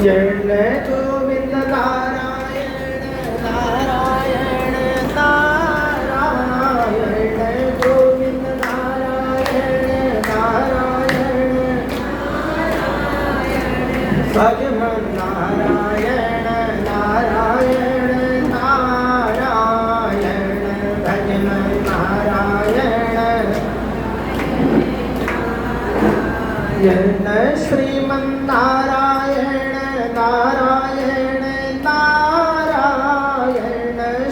नारायण गोविंद नारायण नारायण नारायण गोविंद नारायण नारायण भगवान नारायण नारायण नारायण भगवान नारायण श्रीमन्नारायण नारायण नारायण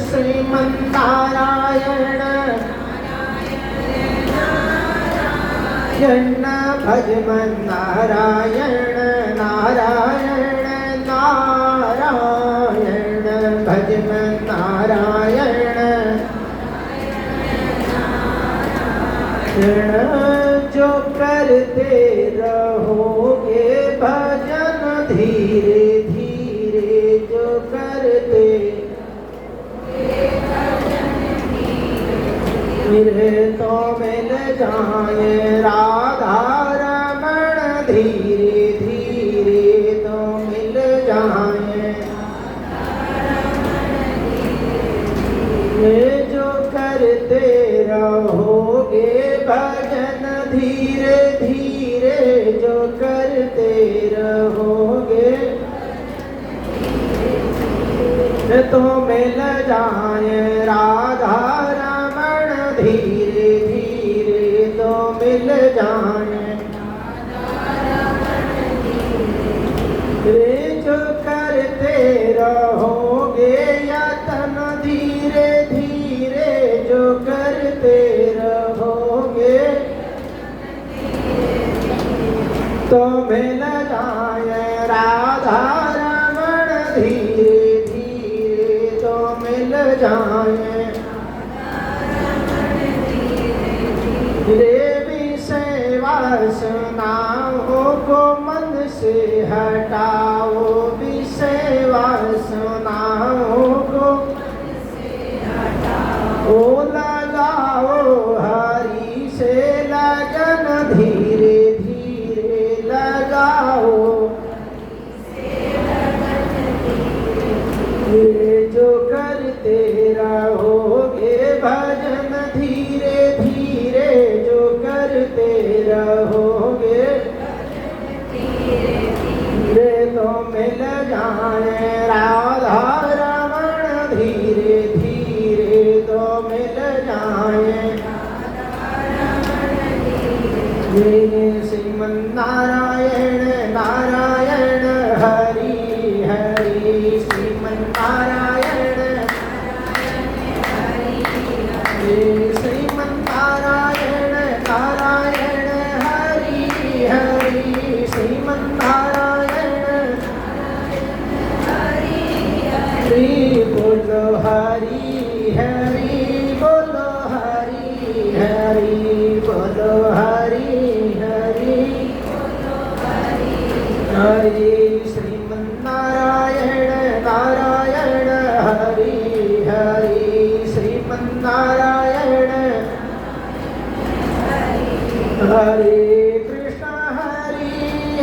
श्रीमन्नारायण भगवान नारायण नारायण नारायण भगवान नारायण जो करते रहोगे भजन धीरे धीरे जो करते मेरे तो मिल जाए राधा रमण धीरे धीरे तो मिल जाए ये जो करते रहोगे भजन धीरे धीरे जो करते रहोगे तो मिल जाए राधा रमण धीरे धीरे तो मिल जाए रे जो करते रहोगे यतन धीरे धीरे जो करते रहोगे तो मिल जाए राधा रमण धीरे धीरे तो मिल जाए रे विषय वासनाओं को मन से हटाओ विषय वासनाओं को ओ लगाओ हरि से लगन धीरे धीरे लगाओ ये जो करते रहोगे भजन धीरे धीरे जो करते रहोगे रे तो मिल जाए राधा रमण धीरे धीरे तो मिल जाए श्रीमन्नारायण नारायण हरि हरि श्रीमन्नारायण श्रीमन्नारायण नारायण हरि हरि श्रीमन्नारायण हरि बोलो हरि हरि बोलो हरि हरि बोलो हरि हरि हरि श्रीमन्नारायण नारायण हरि हरि श्रीमन्नारायण हरे कृष्ण हरि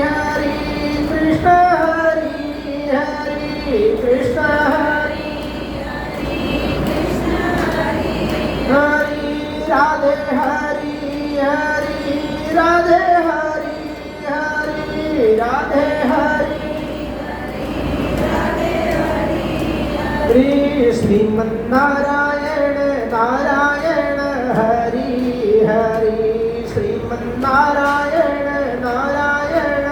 हरि कृष्ण हरि हरि कृष्ण हरि हरि राधे हरि हरि राधे हरि हरि राधे हरि श्रीमन्नारायण नारायण हरि हरि श्रीमन्नारायण नारायण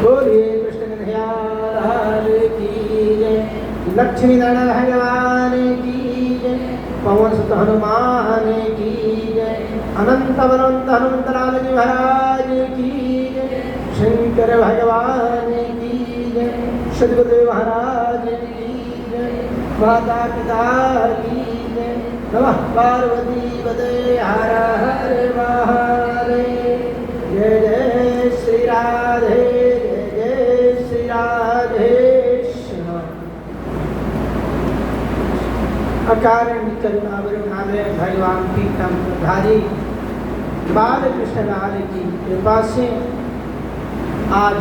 बोलिए कृष्ण कन्हैया की जय लक्ष्मी नारायण भगवान की जय पवन सुत हनुमान की जय अनंत अनंत हनुमंतलाल जी महाराज की जय शंकर भगवान की जय सद्गुरुदेव महाराज की जय माता पिता की जय नमः पार्वती पते हर हर महादेव जय जय श्री राधे जय जय श्री राधे अकारण करुणा वरुणालय भगवान पीतम धारी बाल कृष्ण लाल की कृपा से आज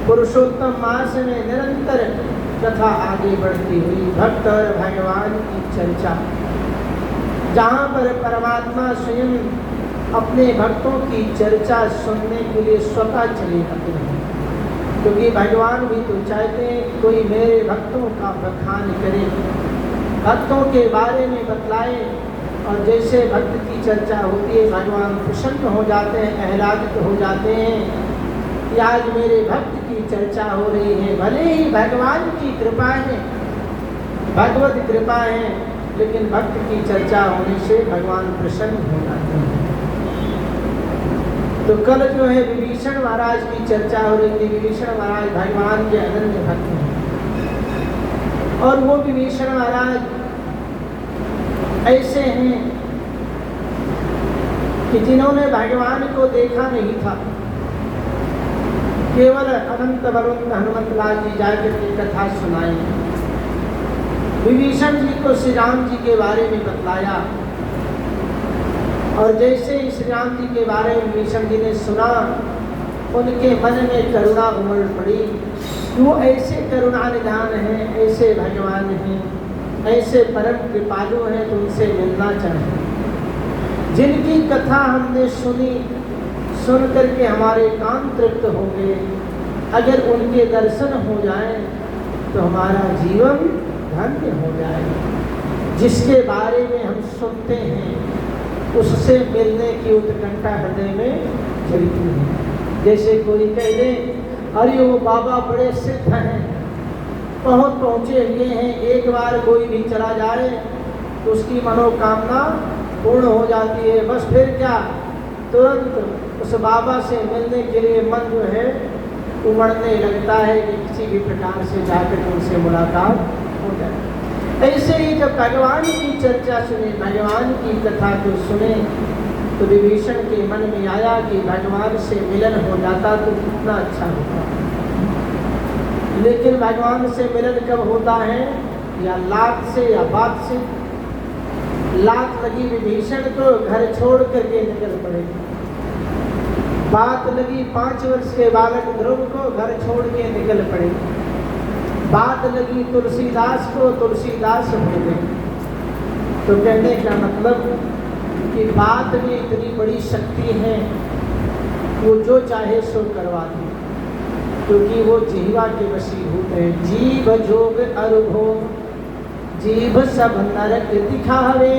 पुरुषोत्तम मास में निरंतर कथा आगे बढ़ती हुई भक्त और भगवान की चर्चा, जहाँ पर परमात्मा स्वयं अपने भक्तों की चर्चा सुनने के लिए स्वतः चले आते हैं, क्योंकि भगवान भी तो चाहते हैं कि कोई मेरे भक्तों का बखान करे, भक्तों के बारे में बतलाए। और जैसे भक्त की चर्चा होती है भगवान प्रसन्न हो जाते हैं, आह्लादित हो जाते हैं कि आज मेरे भक्त की चर्चा हो रही है। भले ही भगवान की कृपा है, भगवत कृपा है, लेकिन भक्त की चर्चा होने से भगवान प्रसन्न हो जाते हैं। तो कल जो है विभीषण महाराज की चर्चा हो रही थी। विभीषण महाराज भगवान के अनन्य भक्त हैं और वो विभीषण महाराज ऐसे हैं कि जिन्होंने भगवान को देखा नहीं था। केवल अनंत वरुण हनुमत लाल जी जाकर के कथा सुनाई। विभीषण जी को श्री राम जी के बारे में बतलाया और जैसे ही श्री राम जी के बारे में विभीषण जी ने सुना, उनके मन में करुणा उमड़ पड़ी। वो ऐसे करुणा निधान हैं, ऐसे भगवान हैं, ऐसे परम कृपालु हैं, तो उनसे मिलना चाहिए। जिनकी कथा हमने सुनी, सुन करके हमारे कान तृप्त हो गए, अगर उनके दर्शन हो जाएं तो हमारा जीवन धन्य हो जाए। जिसके बारे में हम सुनते हैं उससे मिलने की उत्कंठा हृदय में जलती है। जैसे कोई कह दे अरे वो बाबा बड़े सिद्ध हैं, बहुत पहुँचे हुए हैं, एक बार कोई भी चला जाए तो उसकी मनोकामना पूर्ण हो जाती है। बस फिर क्या, तुरंत उस बाबा से मिलने के लिए मन जो है उमड़ने लगता है कि किसी भी प्रकार से जाकर उनसे मुलाकात हो जाए। ऐसे ही जब भगवान की चर्चा सुने, भगवान की कथा को सुने, तो विभीषण के मन में आया कि भगवान से मिलन हो जाता तो कितना अच्छा होता। लेकिन भगवान से मिलन कब होता है, या लात से या बात से। लात लगी विभीषण को, घर छोड़ करके निकल पड़े। बात लगी 5 वर्ष के बालक ध्रुव को, घर छोड़ के निकल पड़े। बात लगी तुलसीदास को, तुलसीदास हो गए। तो कहने का मतलब कि बात में इतनी बड़ी शक्ति है, वो जो चाहे सो करवा दे, क्योंकि वो जिह्वा के वशीभूत है। जीव जोग अनुभव, जीभ सब नरक दिखावे,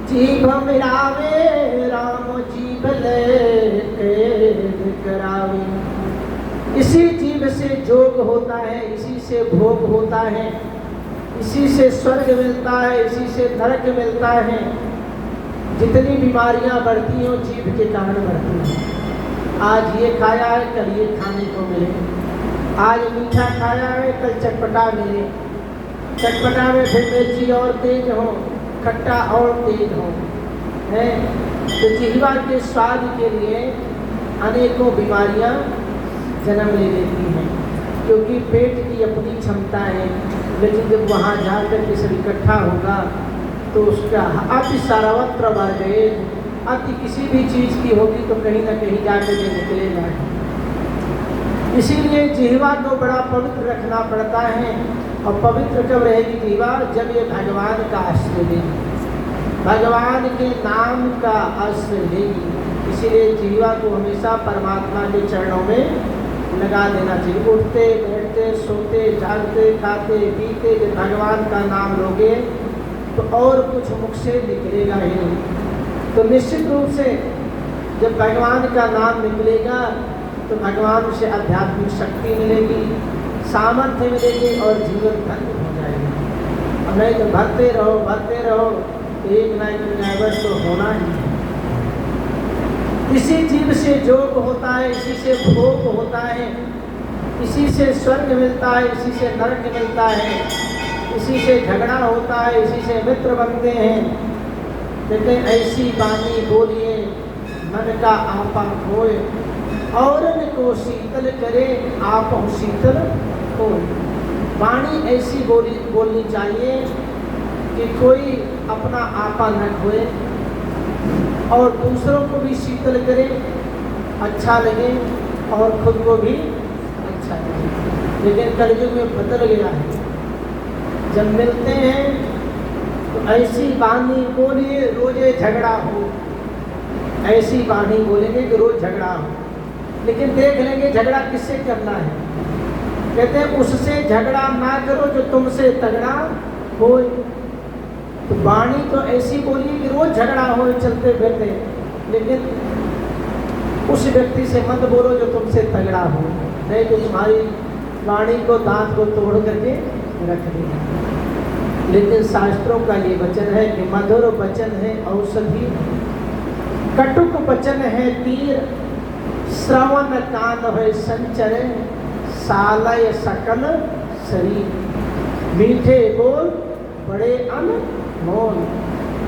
जीभ मिलावे राम जीभ ले करावे। इसी जीभ से जोग होता है, इसी से भोग होता है, इसी से स्वर्ग मिलता है, इसी से नरक मिलता है। जितनी बीमारियां बढ़ती हैं जीभ के कारण बढ़ती हैं। आज ये खाया है, कल ये खाने को मिले। आज मीठा खाया है, कल चटपटा मिले। चटपटा में फिर मिर्ची और तेज हो, खट्टा और तेज हो, है। तो जिह्वा के स्वाद के लिए अनेकों बीमारियां जन्म ले लेती हैं, क्योंकि पेट की अपनी क्षमता है। लेकिन जब वहाँ जाकर के सब इकट्ठा होगा तो उसका अति सर्वत्र बढ़ गए, अति किसी भी चीज़ की होगी तो कहीं ना कहीं जाकर के निकलेगा। इसीलिए जिह्वा को बड़ा पवित्र रखना पड़ता है। और पवित्र कब रहेगी जिह्वा, जब ये भगवान का आश्रय लेगी, भगवान के नाम का आश्रय लेगी। इसीलिए जिह्वा को हमेशा परमात्मा के चरणों में लगा देना चाहिए। उठते बैठते सोते जागते खाते पीते जब भगवान का नाम लोगे तो और कुछ मुख से निकलेगा ही नहीं। तो निश्चित रूप से जब भगवान का नाम निकलेगा तो भगवान से आध्यात्मिक शक्ति मिलेगी, सामर्थ्य मिलेगी और जीवन धन्य हो जाएगा। और नहीं तो भरते रहो तो एक ना एक वर्ष तो होना ही है। इसी जीव से जोग होता है, इसी से भोग होता है, इसी से स्वर्ग मिलता है, इसी से नरक मिलता है, इसी से झगड़ा होता है, इसी से मित्र बनते हैं। लेकिन ऐसी वाणी बोलिए मन का आपा खोए, औरन को शीतल करे आप शीतल खोए। वाणी ऐसी बोलनी चाहिए कि कोई अपना आपा न खोए, और दूसरों को भी शीतल करे, अच्छा लगे और खुद को भी अच्छा लगे। लेकिन कलयुग में बदल गया है। जब मिलते हैं तो ऐसी वाणी बोलिए रोजे झगड़ा हो, ऐसी वाणी बोलेंगे कि रोज झगड़ा हो, लेकिन देख लेंगे झगड़ा किससे करना है। कहते हैं उससे झगड़ा ना करो जो तुमसे तगड़ा हो। तो वाणी तो ऐसी बोलिए कि रोज झगड़ा हो चलते फिरते, लेकिन उस व्यक्ति से मत बोलो जो तुमसे तगड़ा हो, नहीं तो तुम्हारी वाणी को दांत को तोड़ करके रख देगा। लेकिन शास्त्रों का ये वचन है कि मधुर वचन है औषधि, कटुक वचन है तीर, श्रवण कान है संचर, सालय सकल शरीर। मीठे बोल बड़े अनमोल।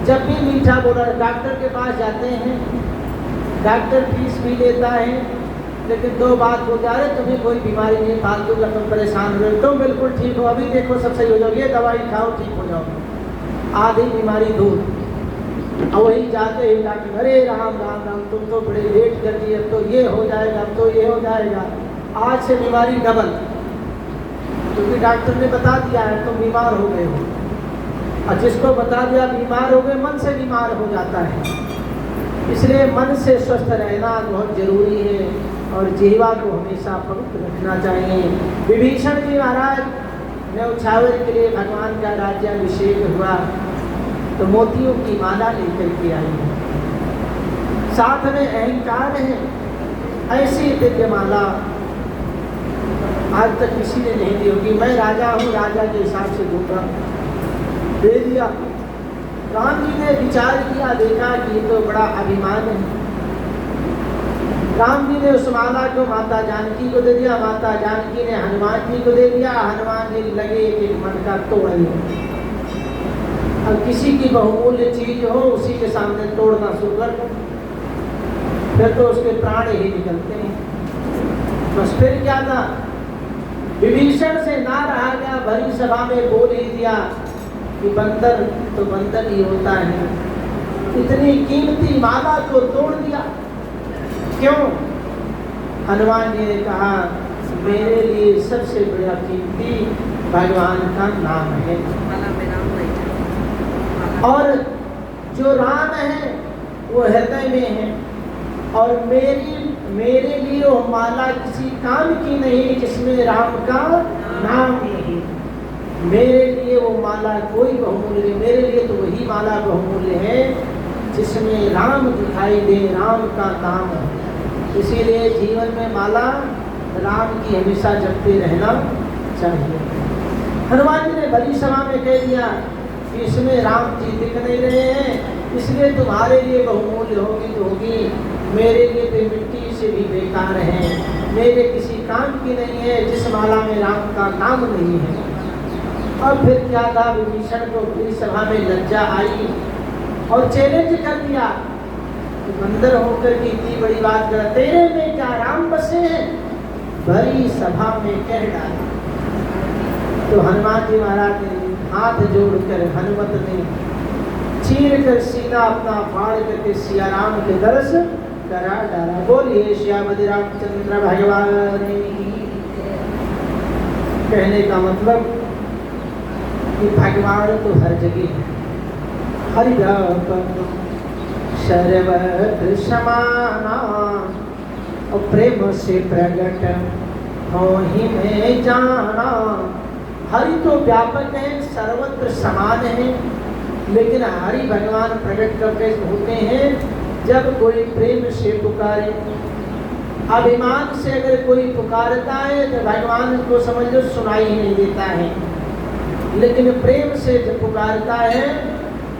जब भी मीठा बोला, डॉक्टर के पास जाते हैं, डॉक्टर फीस भी लेता है, लेकिन दो बात हो जा रहे, तुम्हें कोई बीमारी नहीं, फालतू का तुम परेशान हो रहे हो, तुम बिल्कुल ठीक हो, अभी देखो सब सही हो जाओगे, ये दवाई खाओ ठीक हो जाओगे, आधी बीमारी दूर। और वही जाते ही डॉक्टर अरे राम राम राम, तुम तो बड़े लेट कर दिए, अब तो ये हो जाएगा, अब तो ये हो जाएगा, आज से बीमारी डबल, क्योंकि डॉक्टर ने बता दिया है तुम बीमार हो गए हो। और जिसको बता दिया बीमार हो गए, मन से बीमार हो जाता है। इसलिए मन से स्वस्थ रहना बहुत जरूरी है और जीवा को हमेशा पवित्र रखना चाहिए। विभीषण जी महाराज न्यौछावर के लिए भगवान का राज्याभिषेक हुआ तो मोतियों की माला लेकर के आई है, साथ में अहंकार है, ऐसी दिव्य माला आज तक किसी ने नहीं दी होगी। मैं राजा हूँ, राजा के हिसाब से दूंगा, दे दिया। राम जी ने विचार किया, देखा कि ये तो बड़ा अभिमान है। राम जी ने उस माला को माता जानकी को दे दिया, माता जानकी ने हनुमान जी को दे दिया, हनुमान जी लगे एक मन का तोड़ लिया। अब किसी की बहुमूल्य चीज हो उसी के सामने तोड़ना शुरू कर दो, फिर तो उसके प्राण ही निकलते हैं। बस फिर क्या था, विभीषण से ना रहा गया, भरी सभा में बोल ही दिया कि बंदर तो बंदर ही होता है, इतनी कीमती माला को तोड़ दिया क्यों? हनुमान जी ने कहा मेरे लिए सबसे बड़ा कीमती भगवान का नाम है, और जो राम है वो हृदय में है, और मेरे लिए वो माला किसी काम की नहीं जिसमें राम का नाम नहीं। मेरे लिए वो माला कोई बहुमूल्य नहीं, मेरे लिए तो वही माला बहुमूल्य है जिसमें राम दिखाई दे, राम का नाम है। इसीलिए जीवन में माला राम की हमेशा जपते रहना चाहिए। हनुमान जी ने बड़ी सभा में कह दिया कि इसमें राम जी दिख नहीं रहे हैं, इसलिए तुम्हारे लिए बहुमूल्य होगी तो होगी, मेरे लिए तो मिट्टी से भी बेकार है, मेरे किसी काम की नहीं है जिस माला में राम का नाम नहीं है। और फिर क्या था, विभीषण को पूरी सभा में लज्जा आई और चैलेंज कर दिया कि बंदर होकर की इतनी बड़ी बात कर, तेरे में क्या राम बसे हैं? भरी सभा में कह डाला। तो हनुमान जी महाराज ने हाथ जोड़कर हनुमत ने चीर कर सीना अपना फाड़ करके सिया राम के दर्श करा डाला। बोलिए श्यामति रामचंद्र भगवान की। कहने का मतलब कि भगवान तो हर जगह है, हरिव्यापक सर्वत्र समाना, और प्रेम से प्रकट हो ही में जाना। हरि तो व्यापक है, सर्वत्र समान है, लेकिन हरि भगवान प्रकट करके होते हैं जब कोई प्रेम से पुकारे। अभिमान से अगर कोई पुकारता है तो भगवान को समझ लो सुनाई ही नहीं देता है, लेकिन प्रेम से जब पुकारता है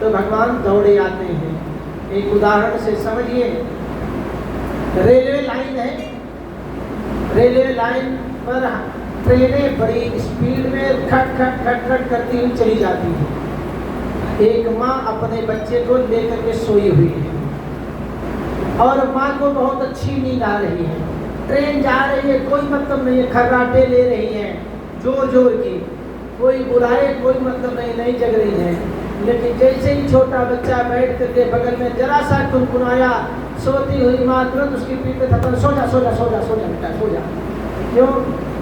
तो भगवान दौड़े आते हैं। एक उदाहरण से समझिए, रेलवे लाइन है, रेलवे लाइन पर ट्रेनें बड़ी स्पीड में खट खट खट खट करती हुई चली जाती है। एक माँ अपने बच्चे को लेकर के सोई हुई है और माँ को बहुत अच्छी नींद आ रही है। ट्रेन जा रही है, कोई मतलब नहीं है, खर्राटे ले रही है जोर जोर की, कोई बुलाए कोई मतलब नहीं, नहीं जग रही है, लेकिन जैसे ही छोटा बच्चा बैठ करके बगल में जरा सा कुनकुनाया, सोती हुई माँ तुरंत उसकी पीठ पे थप्पड़, सो जा सो जा सो जा सो जा बेटा सो जा। क्यों?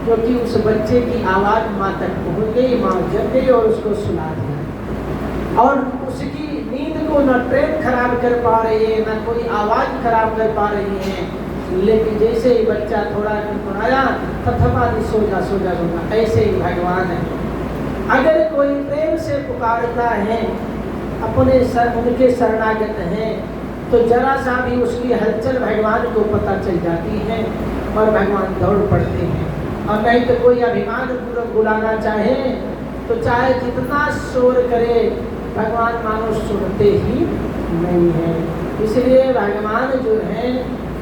क्योंकि उस बच्चे की आवाज़ माँ तक पहुँच गई, माँ जग गई और उसको सुला दिया। और उसकी नींद को न ट्रेन खराब कर पा रही है, न कोई आवाज़ खराब कर पा रही है, लेकिन जैसे ही बच्चा थोड़ा कुनकुनाया, थपथपा दी, सो जा सो जा सो जा। ऐसे ही भगवान है, अगर कोई प्रेम से पुकारता है, अपने उनके शरणागत हैं, तो जरा सा भी उसकी हलचल भगवान को पता चल जाती है और भगवान दौड़ पड़ते हैं। और नहीं तो कोई अभिमान पूर्वक बुलाना चाहे तो चाहे जितना शोर करे, भगवान मानो सुनते ही नहीं है। इसलिए भगवान जो है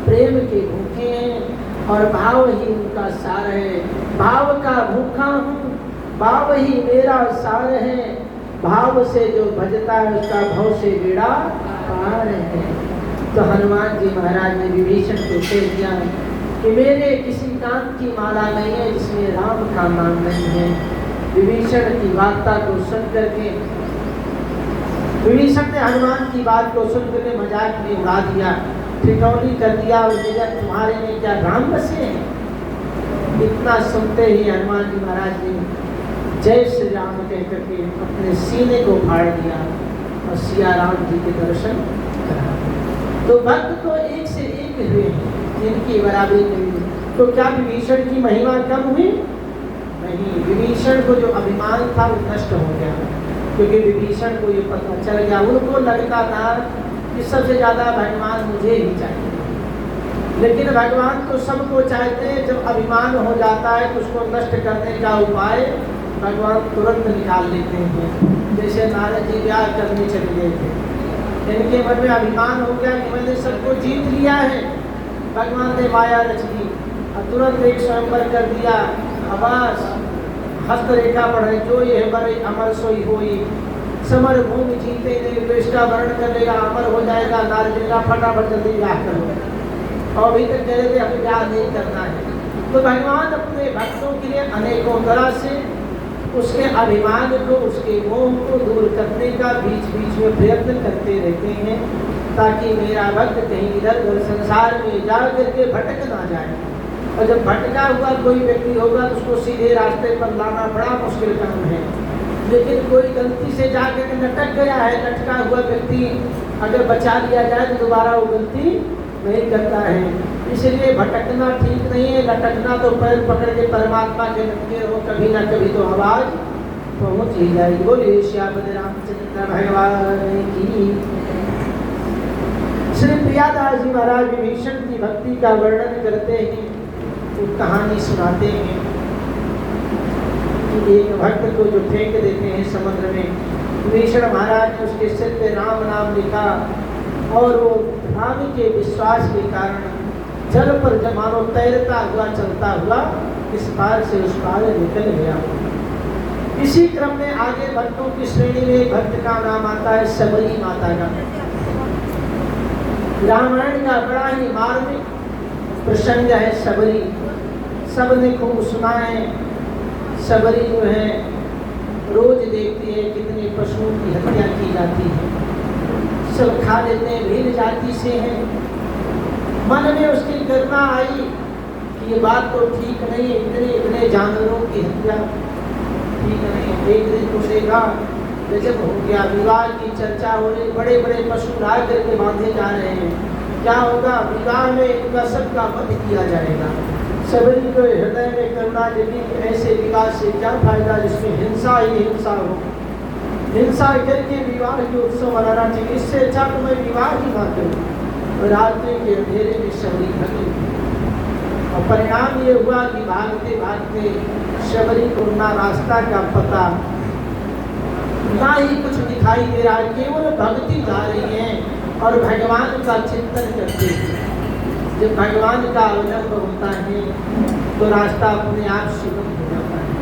प्रेम के भूखे हैं और भाव ही उनका सार है। भाव का भूखा हूँ, भाव ही मेरा सार है, भाव से जो भजता है उसका भाव से बेड़ा पार है। तो हनुमान जी महाराज ने विभीषण को कह दिया कि मेरे किसी काम की माला नहीं है जिसमें राम का नाम नहीं है। विभीषण की वार्ता को सुन करके, विभीषण ने हनुमान की बात को सुन करके मजाक में उड़ा दिया, ठिठौली कर दिया और तुम्हारे में क्या राम बसे हैं। इतना सुनते ही हनुमान जी महाराज ने जय श्री राम कह करके अपने सीने को फाड़ दिया और सिया राम जी के दर्शन करा। तो भक्त तो एक से एक हुए हैं, जिनकी बराबरी नहीं। तो क्या विभीषण की महिमा कम हुई? नहीं, विभीषण को जो अभिमान था वो नष्ट हो गया, क्योंकि विभीषण को ये पता चल गया। उनको लगता था कि सबसे ज्यादा भगवान मुझे ही चाहिए, लेकिन भगवान तो सबको चाहते हैं। जब अभिमान हो जाता है तो उसको नष्ट करने का उपाय भगवान तुरंत निकाल लेते हैं। जैसे नारद जी ब्याह करने चले गए थे, इनके मन में अभिमान हो गया कि मैंने सबको जीत लिया है। भगवान ने माया रच दी और तुरंत एक स्वयंवर कर दिया। आवास हस्तरेखा बढ़े, जो ये बड़े अमर सोई होई, समर भूमि जीते नहीं, वेष्टा वर्ण कर लेगा अमर हो जाएगा। नारद जी का फटाफट जल्दी ब्याह करो, और अभी तक कह रहे थे हमें ब्याह नहीं करना है। तो भगवान अपने भक्तों के लिए अनेकों तरह से उसके अभिमान को, उसके मोह को दूर करने का बीच बीच में प्रयत्न करते रहते हैं, ताकि मेरा भक्त कहीं इधर उधर संसार में जा करके भटक ना जाए। और जब भटका हुआ कोई व्यक्ति होगा तो उसको सीधे रास्ते पर लाना बड़ा मुश्किल काम है। लेकिन कोई गलती से जाकर लटक गया है, लटका हुआ व्यक्ति अगर बचा लिया जाए तो दोबारा वो गलती नहीं करता है। इसलिए भटकना ठीक नहीं है, लटकना तो पैर पकड़ के परमात्मा के लटके रहो, कभी ना कभी तो आवाज पहुंच ही जाएगी। बोलिए श्यामल रामचंद्र भगवान की। श्री प्रियादास जी महाराज विभीषण की भक्ति का वर्णन करते हैं, तो कहानी सुनाते हैं कि एक भक्त को जो फेंक देते हैं समुद्र में, विभीषण महाराज ने उसके सिर पे राम नाम लिखा और वो राम के विश्वास के कारण जल पर जमानो तैरता हुआ चलता हुआ इस पार से उस पार निकल गया। इसी क्रम में आगे भक्तों की श्रेणी में एक भक्त का नाम आता है सबरी माता का। रामायण का बड़ा ही मार्मिक प्रसंग है सबरी, सबने खूब सुना है। सबरी जो है रोज देखती है कितने पशुओं की हत्या की जाती है, सब खा लेते हैं, भीड़ जाति से हैं। मन में उसकी करुणा आई कि ये बात तो ठीक नहीं है, इतने इतने जानवरों की हत्या ठीक नहीं। एक दिन तो देखा गजब हो गया, विवाह की चर्चा हो रही, बड़े बड़े पशु ला करके बांधे जा रहे हैं। क्या होगा? विवाह में इनका सबका वध किया जाएगा। सबरी को हृदय में करुणा जगी कि ऐसे विवाह से क्या फायदा जिसमें हिंसा ही हिंसा हो। हिंसा करके विवाह के उत्सव मनाना चाहिए, इससे अच्छा तो मैं विवाह ही ना करूँ। रात्रि के अंधेरे में सबरी भगी और परिणाम ये हुआ कि भागते भागते सबरी को ना रास्ता का पता, ना ही कुछ दिखाई दे रहा, केवल भक्ति गा रही है और भगवान का चिंतन करते हैं। जब भगवान का अवलंब होता है तो रास्ता अपने आप सुगम हो जाता है।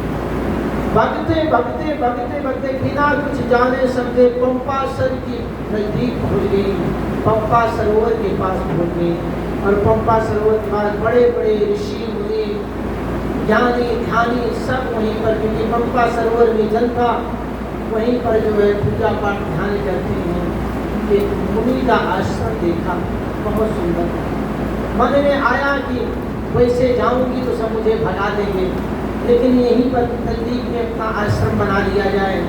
भगते भगते भगते भगते बिना कुछ जाने समझे पंपा सर की नजदीक पहुंच गई, पंपा सरोवर के पास पहुंच गई। और पंपा सरोवर के पास बड़े बड़े ऋषि मुनि ज्ञानी ध्यानी सब वहीं पर, क्योंकि पंपा सरोवर में जल था वहीं पर जो है पूजा पाठ ध्यान करते हैं। एक मुनि का आश्रम देखा, बहुत सुंदर। मन में आया कि वैसे जाऊंगी तो सब मुझे भगा देंगे, लेकिन यहीं पर नजदीक में अपना आश्रम बना लिया जाए।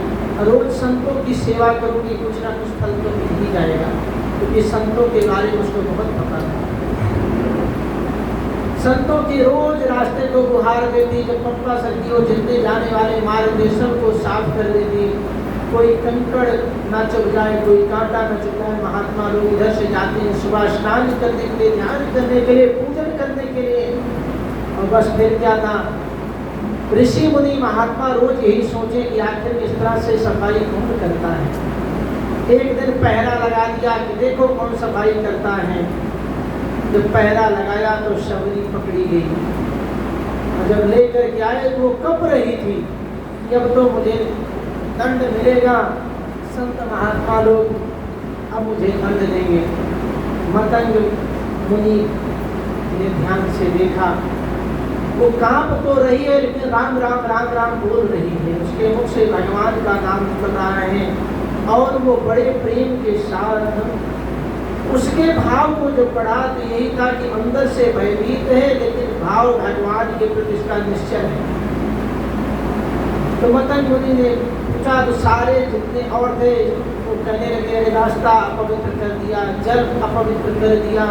रोज संतों की सेवा करूंगी, कुछ ना कुछ फल तो मिल ही जाएगा, क्योंकि संतों के बारे में उसको बहुत पता है। संतों की रोज रास्ते को गुहार देती, जब पंपा सरकी हो जितने जाने वाले मार्ग थे सबको साफ कर देती, कोई कंकड़ ना चुभ जाए, कोई कांटा ना चुभ जाए। महात्मा लोग इधर से जाते हैं सुबह स्नान करने के लिए, ध्यान करने के लिए, पूजन करने के लिए, और बस फिर क्या था, ऋषि मुनि महात्मा रोज यही सोचे कि आखिर इस तरह से सफाई कौन करता है। एक दिन पहरा लगा दिया कि देखो कौन सफाई करता है। जब पहरा लगाया तो शबरी पकड़ी गई, और जब लेकर के आए तो वो कब रही थी कि अब तो मुझे दंड मिलेगा, संत महात्मा लोग अब मुझे दंड देंगे। मतंग मुनि ने ध्यान से देखा, वो कांप तो रही है लेकिन राम राम राम राम बोल रही है, उसके मुख से भगवान का नाम निकल रहा है, और वो बड़े प्रेम के साथ उसके भाव को जो पढ़ा तो यही था कि अंदर से भयभीत है लेकिन भाव भगवान के प्रति इसका निश्चय है। तो मतंग मुनि ने पूछा तो सारे जितने और थे वो कहने लगे रास्ता अपवित्र कर दिया, जल अपवित्र कर दिया,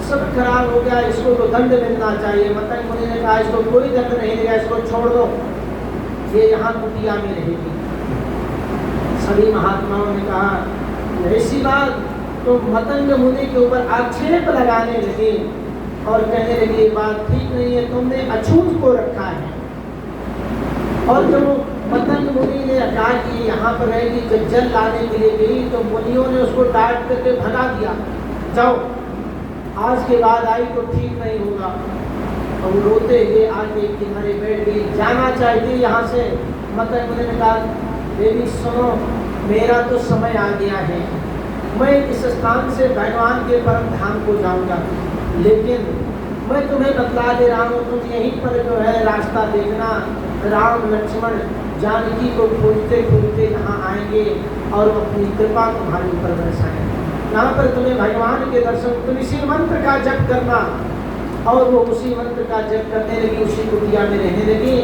सब खराब हो गया, इसको तो दंड मिलना चाहिए। मतंग मुनि ने कहा इसको कोई दंड नहीं देगा, इसको छोड़ दो, ये यहाँ कुटिया में रहेगी। सभी महात्माओं ने कहा ऐसी बात, तो मतंग मुनि के ऊपर आक्षेप लगाने लगे और कहने लगे ये बात ठीक नहीं है, तुमने अछूत को रखा है। और जब मतंग मुनि ने कहा कि यहाँ पर रहेगी, जब जल लाने के लिए गई तो मुनियों ने उसको डांट करके भगा दिया, जाओ आज के बाद आई तो ठीक नहीं होगा। और वो रोते हुए आके किनारे बैठ गई, जाना चाहती यहाँ से। मतंग मुनि ने कहा देवी सुनो, मेरा तो समय आ गया है, मैं इस स्थान से भगवान के परम धाम को जाऊंगा, लेकिन मैं तुम्हें बतला दे रहा हूँ, तुम यहीं पर जो है रास्ता देखना, राम लक्ष्मण जानकी को खोजते खोजते यहाँ आएंगे और अपनी कृपा तुम्हारे ऊपर बरसाएंगे। यहाँ पर तुम्हें भगवान के दर्शन, तुम इसी मंत्र का जप करना। और वो उसी मंत्र का जप करने लगी, उसी कुटिया में रहने लगी।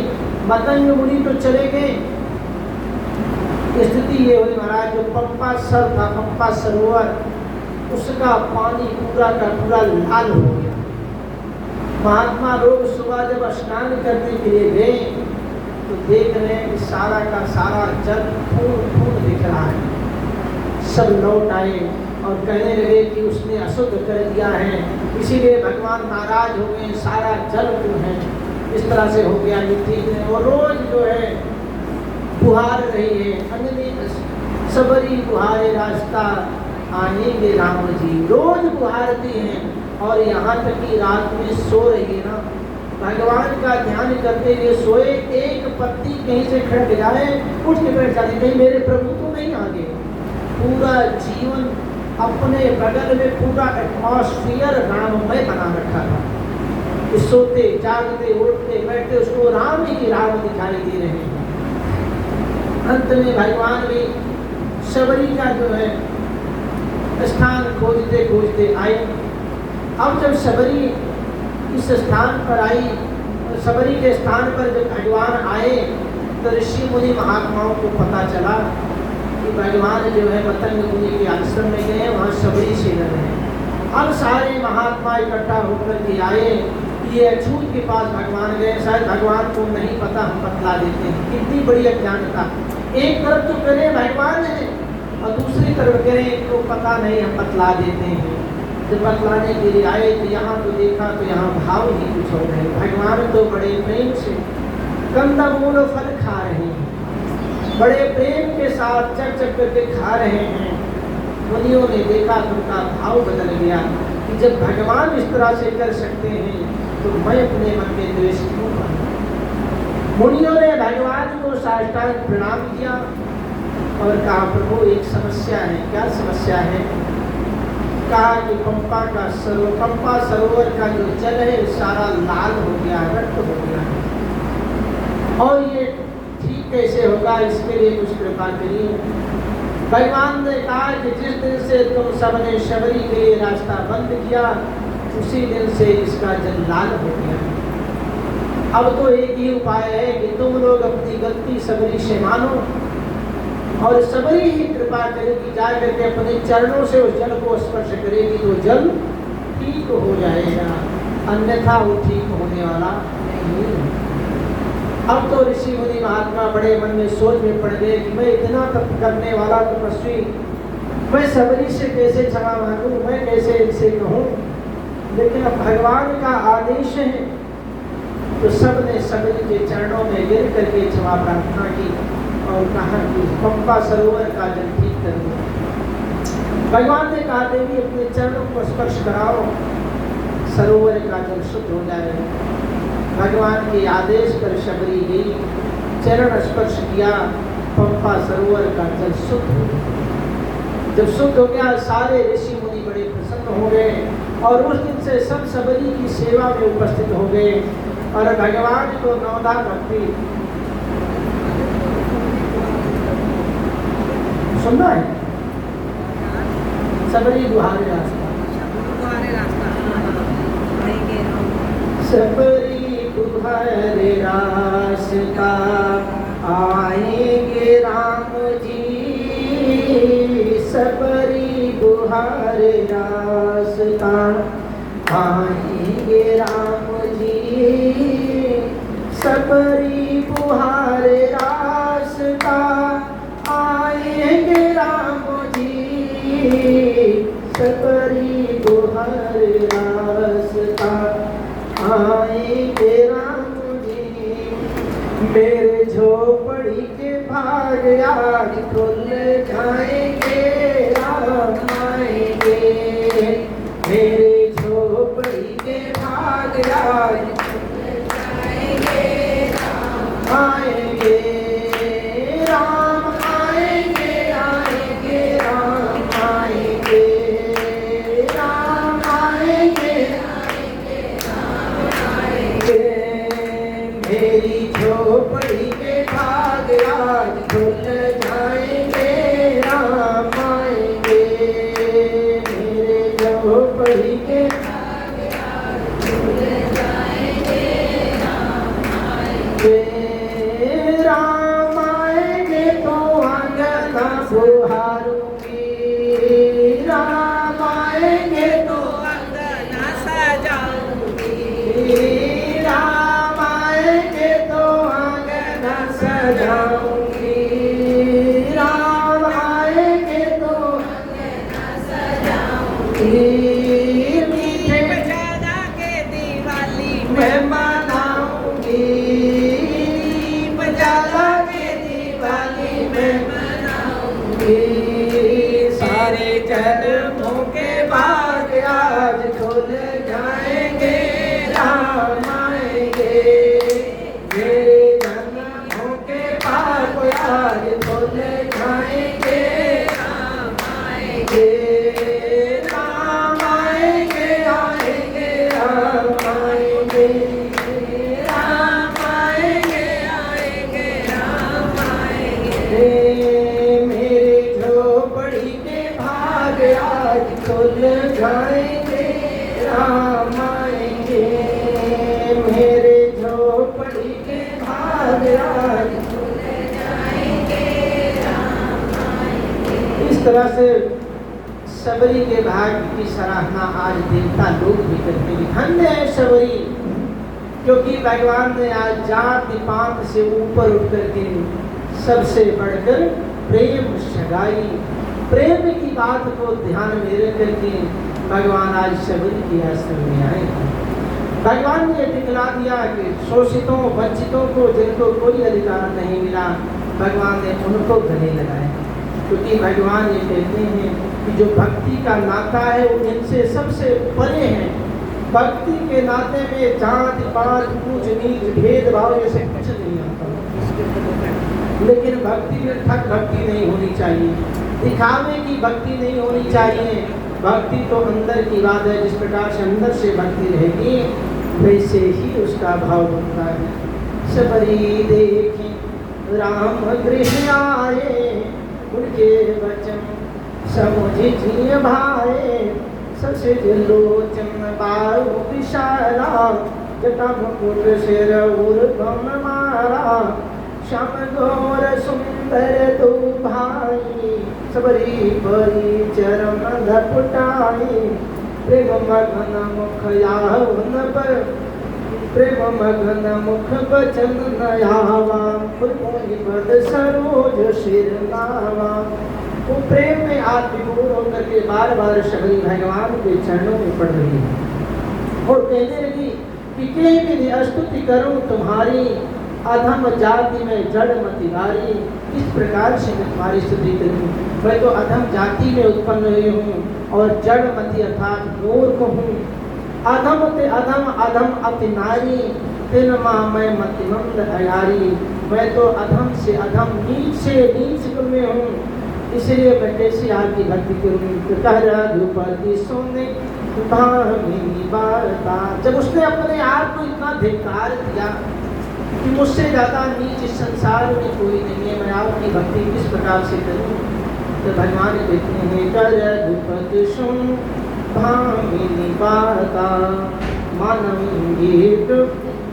मतंग मुनि तो चले गए। स्थिति ये हुई महाराज, जो पंपा सर था, पंपा सरोवर, उसका पानी पूरा का पूरा लाल हो गया। महात्मा लोग सुबह जब स्नान करने के लिए गए तो देख रहे हैं कि सारा का सारा जल फूल फूल दिख रहा है। सब लौट आए और कहने लगे कि उसने अशुद्ध कर दिया है, इसीलिए भगवान नाराज हो गए, सारा जल जो है इस तरह से हो गया, ये ठीक है। और रोज जो है बुहार रही है, अंजनी सबरी बुहारे रास्ता आएंगे राम जी, रोज बुहारती हैं। और यहाँ तक कि रात में सो रही है ना, भगवान का ध्यान करते हुए सोए, एक पत्ती कहीं से खड़क जाए उठ के बैठ जाती, कहीं मेरे प्रभु तो नहीं आ गए। पूरा जीवन अपने बगल में पूरा एटमॉस्फियर राममय बना रखा था। सोते जागते उठते बैठते उसको राम ही राम दिखाई दे रहे हैं। अंत में भगवान भी शबरी का जो है स्थान खोजते खोजते आए। अब जब शबरी इस स्थान पर आई, शबरी के स्थान पर जब भगवान आए तो ऋषि मुनि महात्माओं को पता चला कि भगवान जो है मतंग मुनि के आश्रम में गए, वहाँ शबरी से रहे। अब सारे महात्मा इकट्ठा होकर के आए, ये अछूत के पास भगवान गए, शायद भगवान को नहीं पता, हम बतला देते हैं। कितनी बड़ी अज्ञानता, एक तरफ तो करें भगवान है और दूसरी तरफ करें तो पता नहीं, हम बतला देते हैं। जब बतलाने के लिए आए तो यहाँ तो देखा तो यहाँ भाव ही कुछ हो गए। भगवान तो बड़े प्रेम से कंदमूल फल खा रहे हैं, बड़े प्रेम के साथ चक चक करके खा रहे हैं। मुनियों ने देखा तो उनका भाव बदल गया कि जब भगवान इस तरह से कर सकते हैं तो मैं अपने मन में द्वेष क्यों करूं। मुनियों ने भगवान को साष्टांग प्रणाम किया और कहा प्रभु एक समस्या है। क्या समस्या है? कहा कि पंपा सरोवर का जो जल है सारा लाल हो गया, रक्त हो गया है, और ये ठीक ठीक कैसे होगा, इसके लिए कुछ कृपा करिए। भगवान ने कहा कि जिस दिन से तुम सबने शबरी के लिए रास्ता बंद किया, उसी दिन से इसका जल लाल हो गया। अब तो एक ही उपाय है कि तुम लोग अपनी गलती शबरी से मानो और शबरी ही कृपा करेगी, जा करके अपने चरणों से उस जल को स्पर्श करेगी तो जल ठीक हो जाएगा, अन्यथा वो ठीक होने वाला नहीं। अब तो ऋषि मुनि महात्मा बड़े मन में सोच में पड़ गए कि मैं इतना तप करने वाला तपस्वी, मैं शबरी से कैसे क्षमा मांगूं, मैं कैसे इनसे कहूं। लेकिन अब भगवान का आदेश है तो सब ने शबरी के चरणों में गिर करके क्षमा प्रार्थना की और कहा कि पंपा सरोवर का जल ठीक कर दो। भगवान ने कहा देवी अपने चरणों को स्पर्श कराओ, सरोवर का जल शुद्ध हो जाएगा। भगवान के आदेश पर शबरी गई, चरण स्पर्श किया, पंपा सरोवर का जल शुद्ध हो गया। जब शुद्ध हो गया सारे ऋषि मुनि बड़े प्रसन्न हो गए और उस दिन से सब शबरी की सेवा में उपस्थित हो गए और भगवान को नौदा भक्ति सुनना है। शबरी बुहारे रास्ता, शबरी बुहारे रास्ता आएंगे राम जी, शबरी बुहारे रास्ता आएंगे राम जी, शबरी बुहारे रास्ता आएंगे राम जी, शबरी बुहारे रास्ता आएंगे राम जी। मेरे झोपड़ी के भाग आज खुल जाएंगे राम आएंगे, मेरे झोपड़ी के भाग आज खुल जाएंगे राम आएंगे, राम आएंगे आएंगे राम आएंगे, राम आएंगे मेरी झोपड़ी के भाग आज खुल जाएंगे राम आएंगे, मेरे झोपड़ी के भाग आज खुल जाएंगे राम आएंगे, राम आएंगे तो अंगना बुहारूंगी, राम आएंगे तो अंगना सजाऊंगी, राम आएंगे तो अंगना सजाऊंगी, राम आएंगे तो अंगना सजाऊंगी, मीठे बजाना के दिवाली मैं मनाऊंगी, बजाना के दिवाली मैं मनाऊंगी, सारे जन्मों के बाद आज खुल जाएंगे राम आएंगे, मेरे जन्मों के बाद आज खुल जाएंगे राम आएंगे, राम आएंगे आएंगे राम आएंगे, राम आएंगे आएंगे राम आएंगे, मेरे झोपड़ी के भाग आज खुल जाएंगे राम आएंगे, मेरे झोपड़ी के भाग आज खुल जाएंगे राम आएंगे। इस तरह से शबरी के भाग्य की सराहना आज देवता लोग भी करते हैं। धन्य है शबरी, क्योंकि भगवान ने आज जाति पात से ऊपर उठ करके सबसे बढ़कर प्रेम सगाई, प्रेम की बात को ध्यान में रख करके भगवान आज शबरी के आश्रम में आए। भगवान ने दिखला दिया कि शोषितों वंचितों को जिनको कोई अधिकार नहीं मिला, भगवान ने उनको गले लगाए। क्योंकि भगवान ये कहते हैं कि जो भक्ति का नाता है वो इनसे सबसे परे है। भक्ति के नाते में जात पात ऊंच नीच भेदभाव जैसे कुछ नहीं आता, लेकिन भक्ति में ठग भक्ति नहीं होनी चाहिए, दिखावे की भक्ति नहीं होनी चाहिए। भक्ति तो अंदर की बात है, जिस प्रकार से अंदर से भक्ति रहेगी वैसे ही उसका भाव बनता है। शबरी देखी राम गृह आए, उनके वचन समुझिए भाए। ससिज लोचन बाहु विशाला, जटा मुकुट सिर ऊर्ध्व माला। श्याम गौर सुंदर दो भाई, सबरी बरी चरण लपटाई। प्रेम मगन मुख यावन पर, प्रेम मगन मुख बचन नयावा। पद सरोज शिर नावा। वो प्रेम में आत्मपूर्ण होकर के बार बार शबरी भगवान के चरणों में पड़ रही है और कहने लगी कि भी स्तुति करूं तुम्हारी, अधम जाति में जड़ मति वारी। किस प्रकार से मैं तुम्हारी स्तुति करूं? मैं तो अधम जाति में उत्पन्न हुई हूँ और जड़ मति अर्थात मूर्ख हूँ। अधम ते अधम, अधम अति नारी, तिन माँ मैं मतिमंद अयारी। मैं तो अधम से अधम, नीच से नीच कुल में हूँ, इसलिए मैं कैसे आपकी भक्ति करूँ? तो कह रघुपति सोने भामिनी बारता। जब उसने अपने आप को इतना धिक्कार दिया कि मुझसे ज़्यादा नीच इस संसार में कोई नहीं है, मैं आपकी भक्ति किस प्रकार से करूँ? तो भगवान कहते हैं कर रघुपति सुन भामिनी बारता, मानव गीत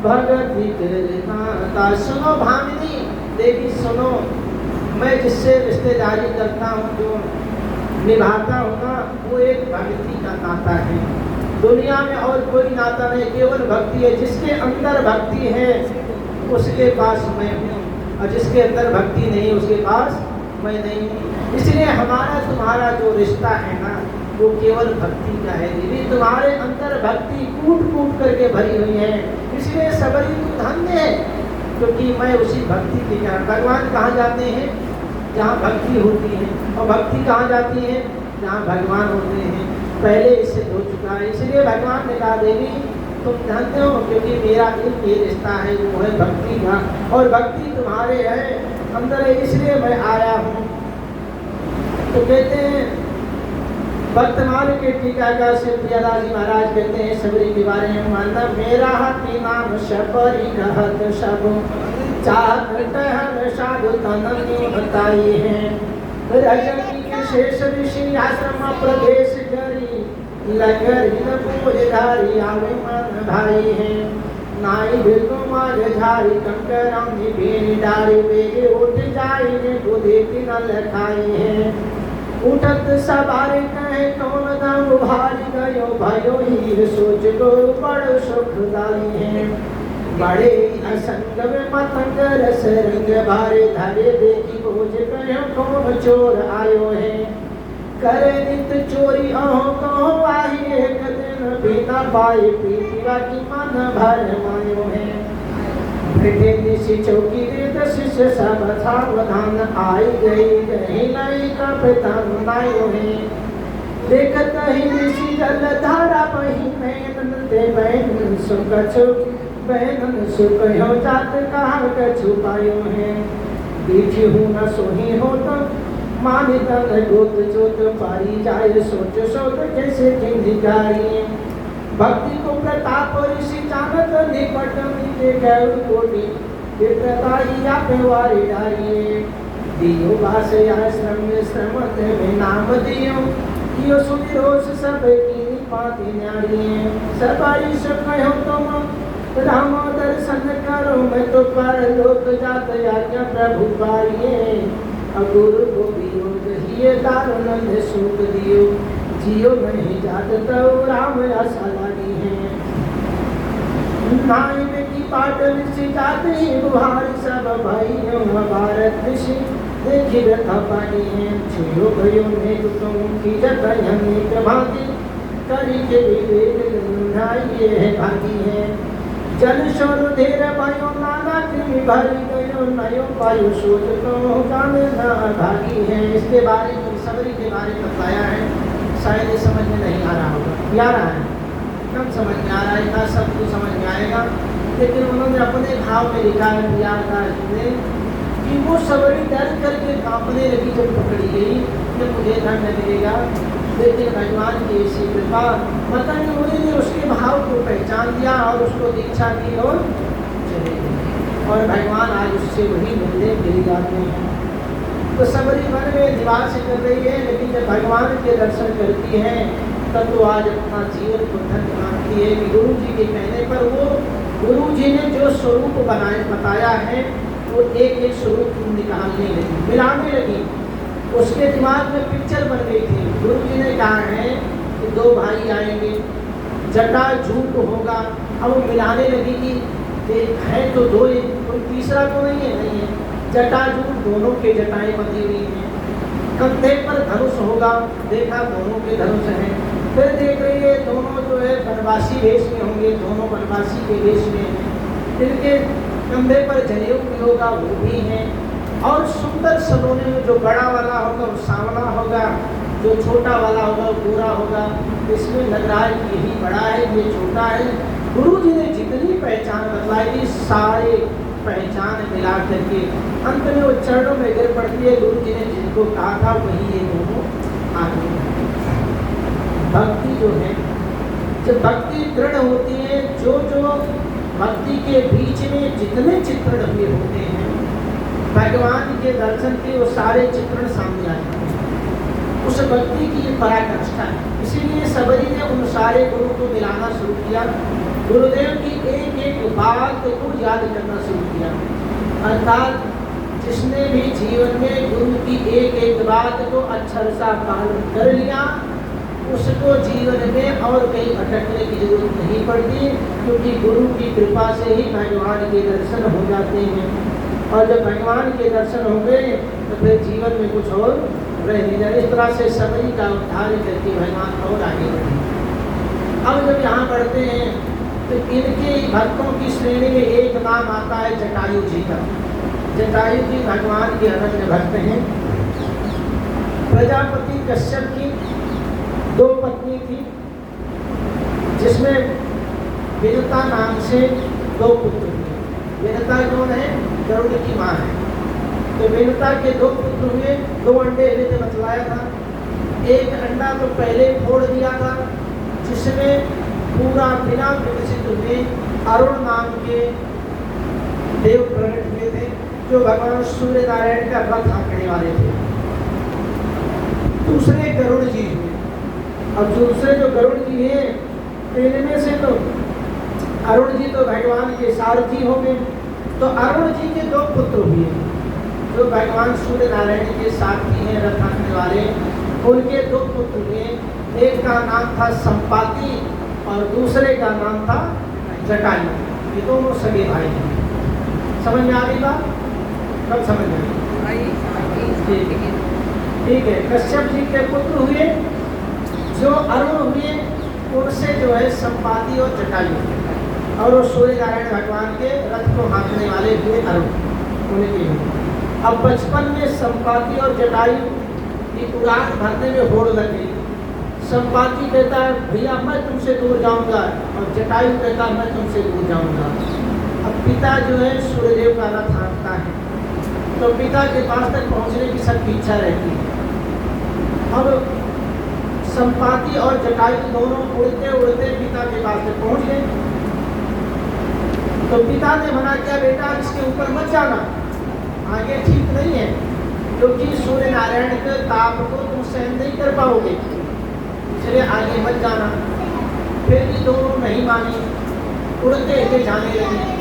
भगति करता। सुनो भामिनी देवी सुनो, मैं जिससे रिश्तेदारी करता हूँ, जो निभाता हूँ ना, वो एक भक्ति का नाता है। दुनिया में और कोई नाता नहीं, केवल भक्ति है। जिसके अंदर भक्ति है उसके पास मैं हूँ, और जिसके अंदर भक्ति नहीं उसके पास मैं नहीं हूँ। इसलिए हमारा तुम्हारा जो रिश्ता है ना, वो केवल भक्ति का है देवी। तुम्हारे अंदर भक्ति कूट कूट करके भरी हुई है, इसलिए सबरी तू धन्य है, क्योंकि मैं उसी भक्ति के कारण। भगवान कहाँ जाते हैं? जहाँ भक्ति होती है। और भक्ति कहाँ जाती है? जहाँ भगवान होते हैं। पहले इससे हो चुका है, इसलिए भगवान ने कहा देवी तुम धन्य हो, क्योंकि मेरा एक ये रिश्ता है, वो है भक्ति का, और भक्ति तुम्हारे है अंदर है, इसलिए मैं आया हूँ। तो कहते हैं वर्तमान के टीकाकार से प्रियादास जी महाराज कहते हैं सबरी के बारे में, मानना मेरा हाथी नाम शबरी कहत सब, चाहत साधु तननी बताई है। रजनी के शेष ऋषि आश्रम प्रदेश करी, लगर न पूजधारी आवे मन भाई है। नाई बिल्कुल मार झारी कंकराम भीड़ डारी, बेगे उठ जाई ने बुद्धि की न लखाई है। उठत सवारी कहे कौन दाम भारी गयो, भयो ही सोच को बड़ सुखदाई है। बड़े असंग में मतंग रस रंग भारे, धारे देखी खोज कहो कौन चोर आयो है। करे नित चोरी अहो कहो आही, एक दिन बिना पाए पीतिवा की मन भर मायो है। बैठे निशी चौकी रे दस से सब सावधान, आई गई गई नई का प्रतान नायो है। देखत ही निशी जल धारा बही, नैन दे बैन सुकछु बैनन सुकहो जात कहाँ कछु पायो है। देखी हूँ न सोही हो तो मानिता न गोत जोत, पारी जाए सोच सोच कैसे धिकारी। भक्ति को प्रताप ऋषि जानत निपट, नीचे गौर कोटि विप्रताई आप वारी डारिये। दियो बास आश्रम में श्रमत में नाम दियो, कियो सुनि रोष सब की पाति न्यारिये। सबारी सुखयो तुम राम दर्शन करो, मैं तो पर लोक जात आज्ञा प्रभु पारिये। अगुरु को वियोग हिये दारुण सुख दियो, जियो नहीं जात तो राम आशा लागी है। नाई में की पाटन से जाते ही बुहार, सब भाइयों भारत ऋषि देखी रथा पानी है। छियो भयो ने तुम की जतयनी प्रभाती, करी के विवेक नाई है भागी है। जल शोर धेर भयो नाना कृमि भरी गयो, नयो पायो सोच तो जाने ना भागी है। इसके बारे में सबरी के बारे में बताया है, शायद ये समझ में नहीं आ रहा होगा, या रहा है कम समझ में आ रहा है, इतना सब कुछ समझ में आएगा। लेकिन उन्होंने अपने भाव में लिखा है कि वो सबरी डर करके कांपने लगी जब पकड़ी गई कि मुझे दंड मिलेगा। लेकिन भगवान की ऐसी कृपा, पता नहीं उन्होंने उसके भाव को पहचान दिया और उसको दीक्षा दी और चले गए। और भगवान आज उससे वही मिलने मिल जाते हैं। तो सबरी मन में निवास कर रही है, लेकिन जब भगवान के दर्शन करती है तब तो आज अपना जीवन को धन्य मानती है कि गुरु जी के कहने पर वो गुरु जी ने जो स्वरूप बताया है वो एक एक स्वरूप निकालने लगी, मिलाने लगी। उसके दिमाग में पिक्चर बन गई थी। गुरु जी ने कहा है कि दो भाई आएंगे, जटा झूठ होगा। अब वो मिलाने लगी कि है तो दो, कोई तीसरा तो नहीं है। जटाजूट दोनों के जटाएं बंधी हुई हैं। कंधे पर धनुष होगा, देखा दोनों के धनुष हैं। फिर देख रही है दोनों जो है वनवासी वेश में होंगे, दोनों वनवासी के वेश में हैं। इनके कंधे पर जनेऊ भी होगा, वो भी हैं। और सुंदर सलोने में जो बड़ा वाला होगा वो सांवला होगा, जो छोटा वाला होगा वो गोरा होगा। इसमें लग रहा है कि यही बड़ा है, ये छोटा है। गुरु जी ने जितनी पहचान बतलाई सारे पहचान मिला करके अंत में वो चरणों में गिर पड़ती है। गुरु जी ने जिनको कहा था वही ये दोनों आदमी। भक्ति जो है, जब भक्ति दृढ़ होती है, जो भक्ति के बीच में जितने चित्रण हुए होते हैं भगवान के दर्शन के, वो सारे चित्रण सामने आ जाते हैं। उस भक्ति की ये पराकाष्ठा है। इसीलिए सबरी ने उन सारे गुरु को मिलाना शुरू किया, गुरुदेव की एक एक बात को याद करना शुरू किया। अर्थात जिसने भी जीवन में गुरु की एक एक बात को अक्षर सा पालन कर लिया, उसको जीवन में और कहीं भटकने की जरूरत नहीं पड़ती, क्योंकि गुरु की कृपा से ही भगवान के दर्शन हो जाते हैं। और जब भगवान के दर्शन हो गए तो फिर जीवन में कुछ और रह नहीं जाए। इस तरह से सबरी का उद्धार करके भगवान और आगे बढ़े। अब जब यहाँ बढ़ते हैं तो इनके भक्तों की श्रेणी में एक नाम आता है जटायु जी का। जटायु जी भगवान के अनन्य भक्त हैं। प्रजापति कश्यप की दो पत्नी थी, जिसमें विनता नाम से दो पुत्र हुए। विनता कौन है? गरुड़ की माँ है। तो विनता के दो पुत्र हुए, दो अंडे हुए बतलाया था। एक अंडा तो पहले फोड़ दिया था, जिसमें पूरा बिना विकसित हुए अरुण नाम के देव प्रकट हुए थे, जो भगवान सूर्य नारायण का रथ हाँकने वाले थे। दूसरे गरुड़ जी हुए। अब दूसरे जो गरुड़ जी हैं, इनमें से तो अरुण जी तो भगवान के सारथी हो गए। तो अरुण जी के दो पुत्र हुए, जो भगवान सूर्य नारायण के सारथी हैं, रथ हाँकने वाले। उनके दो पुत्र हुए, एक का नाम था संपाति और दूसरे का नाम था जटायु। ये दोनों सगे भाई हैं। समझ में आ रही बात? कब समझ में आई? ठीक है। कश्यप जी के पुत्र हुए, जो अरुण हुए, उनसे जो है संपाति और जटायु, और वो सूर्य नारायण भगवान के रथ को हाँकने वाले हुए अरुण, उनके हुए। अब बचपन में संपाति और जटायु की उड़ान भरने में होड़ लग गई। संपाति कहता है भैया मैं तुमसे दूर जाऊंगा, और जटायु कहता है मैं तुमसे दूर जाऊंगा। अब पिता जो है सूर्यदेव का रथ हाँकता है, तो पिता के पास तक पहुंचने की सबकी इच्छा रहती है। अब संपाति और जटायु दोनों उड़ते उड़ते पिता के पास तक पहुंच गए। तो पिता ने मना किया, बेटा इसके ऊपर मत जाना, आगे ठीक नहीं है, क्योंकि सूर्य नारायण के ताप को तुम सहन नहीं कर पाओगे, इसलिए आगे मत जाना। फिर भी दोनों नहीं मानी, उड़ते हुए जाने लगे।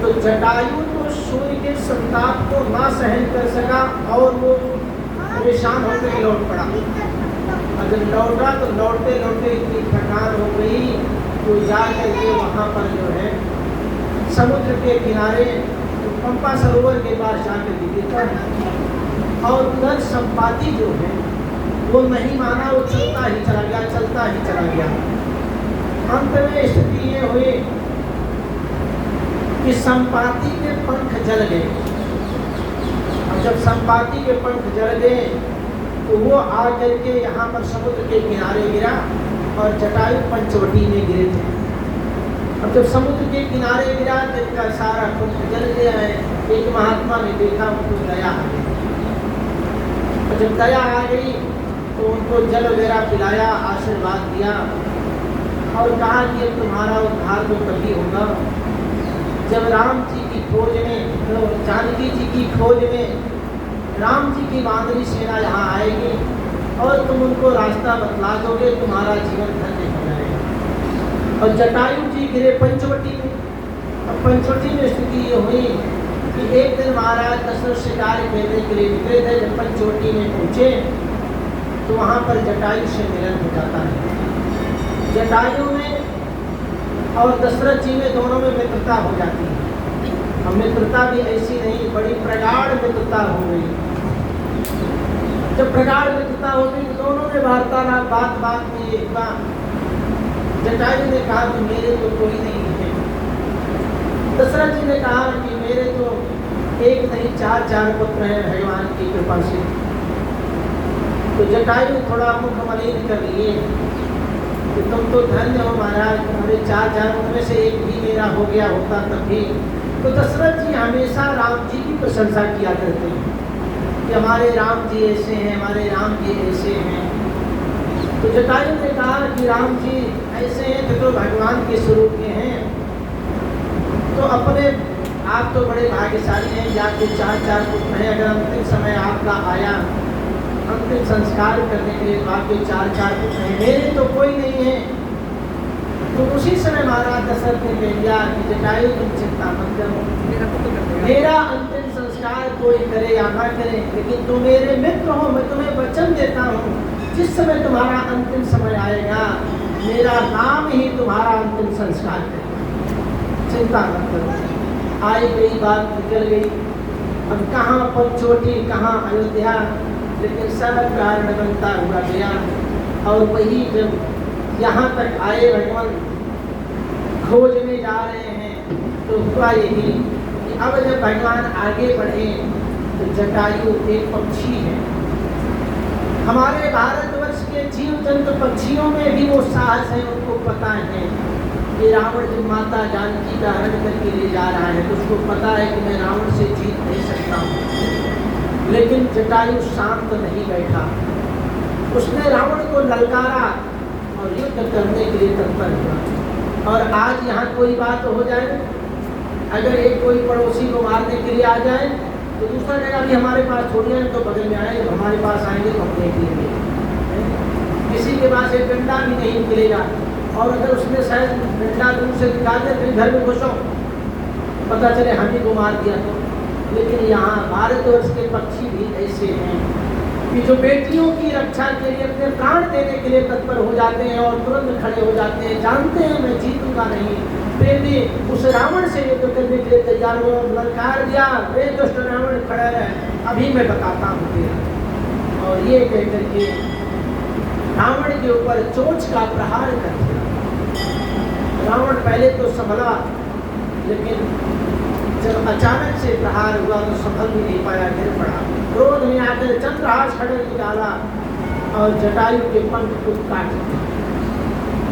तो जटायु तो सूर्य के संताप को ना सहन कर सका और वो परेशान होकर लौट पड़ा। और जब लौटा तो लौटते लौटते इतनी थकान हो गई, तो जा करके वहाँ पर जो है समुद्र के किनारे पंपा सरोवर के पास जाकर गिरता है। और उधर संपाति जो है वो नहीं माना, वो चलता ही चला गया, चलता ही चला गया। अंत में स्थिति ये हुई कि संपाति के पंख जल गए। और जब संपाति के पंख जल गए तो वो आ करके यहाँ पर समुद्र के किनारे गिरा, और जटायु पंचवटी में गिरे थे। अब जब समुद्र के किनारे गिरा तो इनका सारा पंख जल गया है। एक महात्मा ने देखा, उनको दया आ गई। और जब दया आ गई तो उनको जल वगैरह पिलाया, आशीर्वाद दिया और कहा कि तुम्हारा उद्धार तो तभी होगा जब राम जी की खोज में, जानकी जी की खोज में राम जी की वानरी सेना यहाँ आएगी और तुम उनको रास्ता बतला दोगे, तुम्हारा जीवन धन्य हो जाएगा। और जटायु जी गिरे पंचवटी में। और पंचवटी में स्थिति ये हुई कि एक दिन महाराज दशरथ शिकार खेलने के लिए निकले थे। जब पंचवटी में पहुँचे तो वहाँ पर जटायु से मिलन हो जाता है। जटायु में और दशरथ जी में दोनों में मित्रता हो जाती है। और मित्रता भी ऐसी नहीं, बड़ी प्रगाढ़ मित्रता हो गई। जब प्रगाढ़ मित्रता हो गई तो दोनों में वार्तालाप, बात बात में एक बार जटायु ने कहा कि मेरे तो कोई नहीं है। दशरथ जी ने कहा कि मेरे तो एक नहीं चार पुत्र हैं भगवान की कृपा से। तो जटायु थोड़ा मुख मलिन कर लिए कि तुम तो धन्य हो महाराज, तुम्हारे चार उनमें से एक भी मेरा हो गया होता तब भी। तो दशरथ जी हमेशा राम जी की प्रशंसा किया करते हैं कि हमारे राम जी ऐसे हैं, हमारे राम जी ऐसे हैं। तो जटायु ने कहा कि राम जी ऐसे हैं तो भगवान के स्वरूप के हैं, तो अपने आप तो बड़े भाग्यशाली हैं कि आपके चार पुत्र हैं। अगर अंतिम समय आपका आया अंतिम संस्कार करने के लिए तो आपके चार पुत्र हैं, मेरे तो कोई नहीं है। तो उसी समय महाराज दशरथ ने कह दिया कि जटायु तुम चिंता मत करो, मेरा अंतिम संस्कार कोई करे या ना करे, लेकिन तुम मेरे मित्र हो, मैं तुम्हें वचन देता हूँ जिस समय तुम्हारा अंतिम समय आएगा मेरा नाम ही तुम्हारा अंतिम संस्कार करेगा, चिंता मत करो। आई गई बात निकल गई। अब कहाँ पंचवटी कहाँ अयोध्या, लेकिन सब कारण बनता हुआ गया। और वही जब यहाँ तक आए भगवान खोज में जा रहे हैं तो हुआ यही कि अब जब भगवान आगे बढ़े तो जटायु एक पक्षी है। हमारे भारतवर्ष के जीव जंतु पक्षियों में भी वो साहस है, उनको पता है कि रावण जब माता जानकी का हरण करके ले जा रहा है तो उसको पता है कि मैं रावण से जीत नहीं सकता हूँ। लेकिन जटायु शांत नहीं बैठा, उसने रावण को ललकारा और युद्ध करने के लिए तत्पर हुआ। और आज यहाँ कोई बात हो जाए, अगर एक कोई पड़ोसी को मारने के लिए आ जाए तो दूसरा जगह भी हमारे पास थोड़ी है तो बगल में आए, जब हमारे पास आएंगे तो हम देख लेंगे। किसी के पास एक डंडा भी नहीं निकलेगा, और अगर उसने शायद डंडा दूर से दिखा दे फिर घर में घुसो, पता चले हम ही को मार दिया तो। लेकिन यहाँ भारतवर्ष के पक्षी भी ऐसे हैं कि जो बेटियों की रक्षा के लिए अपने प्राण देने के लिए तत्पर हो जाते हैं और तुरंत खड़े हो जाते हैं, जानते हैं मैं जीतूंगा नहीं, फिर भी उस रावण से युद्ध करने के लिए तैयार हुआ, ललकार दिया, वे दुष्ट रावण खड़ा है, अभी मैं बताता हूँ तेरा। और ये कह करके रावण के ऊपर चोंच का प्रहार कर दिया। रावण पहले तो संभला, लेकिन जब अचानक से प्रहार हुआ तो संभल भी नहीं पाया, गिर पड़ा। क्रोध में आकर चंद्रहास खड़े निकाला और जटायु के पंख को काट दिया।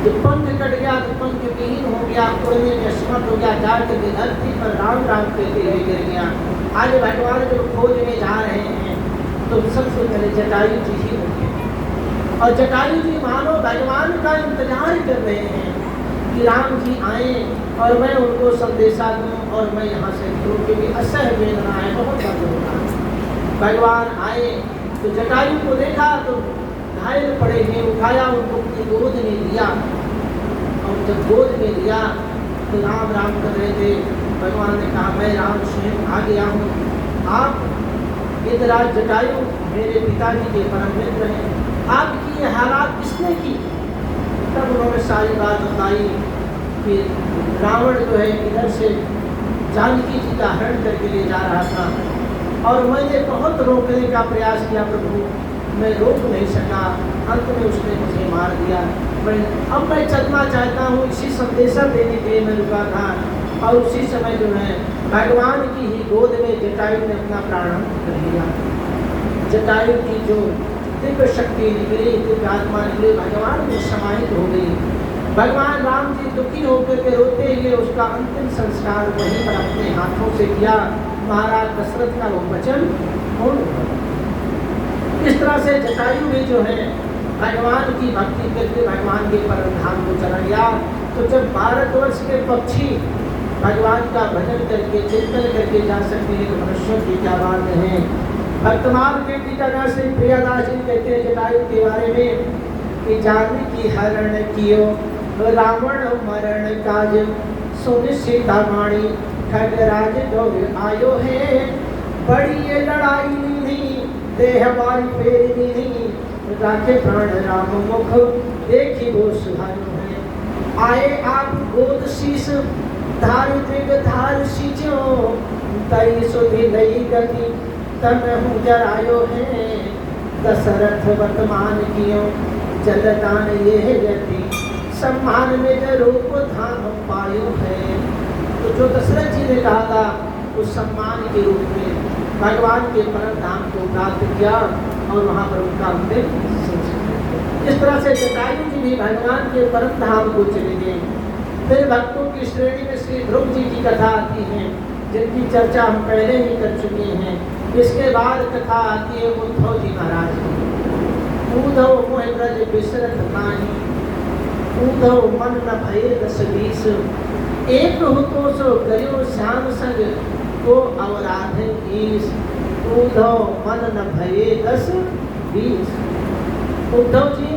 जब पंख कट गया तो पंख विहीन हो गया, उड़ने में असमर्थ हो गया, जाकर धरती पर राम राम कहते हुए गिर गया। आज भगवान जब खोज में जा रहे हैं तो सबसे पहले जटायु जी ही होंगे, और जटायु जी मानो भगवान का इंतजार कर रहे हैं कि राम जी आए और मैं उनको संदेशा दूं और मैं यहाँ से दूँ, क्योंकि असह्य वेदना है, बहुत दर्द होता है। भगवान आए तो जटायु को देखा तो घायल पड़े हैं, उठाया, उनको अपनी गोद में लिया, और जब गोद में लिया तो राम राम कर रहे थे। भगवान ने कहा मैं राम स्वयं आ गया हूँ, आप इंद्राज जटायु मेरे पिताजी के परम मित्र हैं, आपकी ये हालात किसने की? तब उन्होंने सारी बात बताई कि रावण जो है इधर से जानकी जी का हरण करके ले जा रहा था, और मैंने बहुत रोकने का प्रयास किया प्रभु, मैं रोक नहीं सका, अंत में उसने मुझे मार दिया। अब मैं चलना चाहता हूँ, इसी संदेशा देने के लिए मैं रुका था। और उसी समय जो है भगवान की ही गोद में जटायु ने अपना प्राण कर लिया। जटायु की जो दिव्य शक्ति निकली, दिव्य आत्मा निकली, भगवान में समाहित हो गई। भगवान राम जी दुखी होकर के रोते हुए उसका अंतिम संस्कार वहीं पर अपने हाथों से किया। महाराज दशरथ का वो वचन पूर्ण हुआ। इस तरह से जटायु भी जो है भगवान की भक्ति करके भगवान के परम धाम को चला गया। तो जब भारतवर्ष के पक्षी भगवान का भजन करके चिंतन करके जा सकते हैं तो मनुष्यों की क्या बात है। वर्तमान के टीकाकार से प्रियदास जी कहते हैं जटायु के बारे में कि जानकी हरण कियो रावण मरण काज सुन सीतामणि खगराज गौर आयो है। बड़ी ये लड़ाई नहीं देह बारी फेरी नहीं राखे प्राण राम मुख देखी वो सुहायो है। आए आप गोद शीस धार त्रिग धार सींचो तई सुधि नई गति तन हूँ जरायो है। दशरथ वर्तमान कियो जलदान ये गति सम्मान में रूप धाम पायो है। तो जो दशरथ जी ने कहा था उस सम्मान के रूप में भगवान के परम धाम को प्राप्त किया और वहाँ पर उनका हमने इस तरह से जटायु जी भी भगवान के परम धाम को चले गए। फिर भक्तों की श्रेणी में श्री ध्रुव जी की कथा आती है जिनकी चर्चा हम पहले ही कर चुके हैं। इसके बाद कथा आती है उद्धव जी महाराज की। उद्धव मोह ब्रज बिसरत नाही उद्धव मन न भये दस बीस एक हो तो सो गयो श्याम संग को अवराधन ईस उद्धव मन न भये दस बीस। उद्धव जी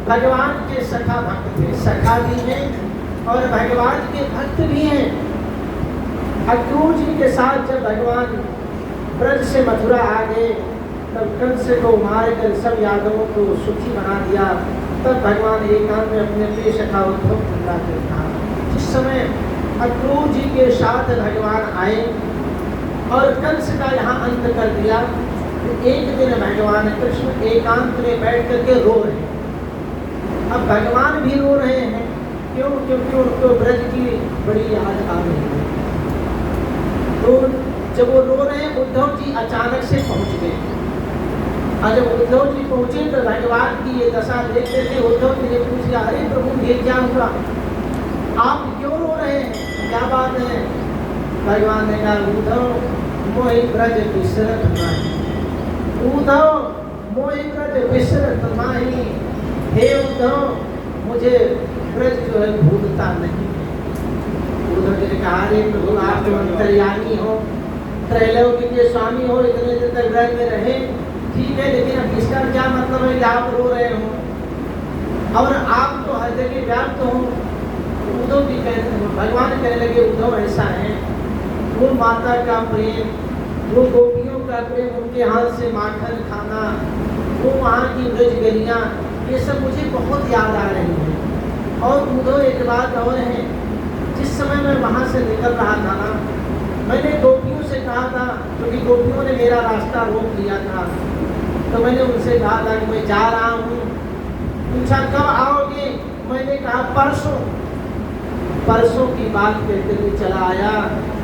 भगवान के सखा भक्त थे, सखा भी हैं और भगवान के भक्त भी हैं। अक्रूर जी के साथ जब भगवान ब्रज से मथुरा आ गए तब कंस को मार कर सब यादवों को सुखी बना दिया। तब भगवान एकांत में अपने प्रिय सखा उद्धव को कहा। जिस समय अक्रूर जी के साथ भगवान आए और कंस का यहाँ अंत कर दिया तो एक दिन भगवान कृष्ण एकांत में बैठ करके रो रहे हैं। अब भगवान भी रो रहे हैं, क्यों? क्योंकि उनको ब्रज की बड़ी याद आ रही है। तो जब वो रो रहे हैं उद्धव जी अचानक से पहुंच गए और जब उद्धव जी पहुंचे तो भगवान की ये दशा देख करके उद्धव जी ने पूछा, अरे प्रभु ये क्या हुआ, आप क्यों रो रहे हैं, क्या बात है? भगवान ने कहा, उद्धव मोहि ब्रज बिसरत नाही, उद्धव मोहि ब्रज बिसरत नाही। हे उद्धव मुझे ब्रज जो है भूलता नहीं। उद्धव जी ने कहा, अरे प्रभु आप तो अंतर्यामी हो, त्रैलोक्य के स्वामी हो, इतने दिन तक ब्रज में रहे, ठीक है, लेकिन अब इसका क्या मतलब है कि आप रो रहे हो और आप तो हर जगह व्याप्त हो। उद्धव जी कहते, भगवान कहने लगे, उद्धव ऐसा है, वो माता का प्रेम, वो गोपियों का प्रेम, उनके हाथ से माखन खाना, वो वहाँ की ब्रज गलियाँ, ये सब मुझे बहुत याद आ रही है। और उद्धव एक बात और है, जिस समय मैं वहाँ से निकल रहा था ना, मैंने गोपियों से कहा था, क्योंकि गोपियों ने मेरा रास्ता रोक लिया था, तो मैंने उनसे कहा था कि मैं जा रहा हूँ। पूछा कब आओगे, मैंने कहा परसों। परसों की बात कहते हुए चला आया,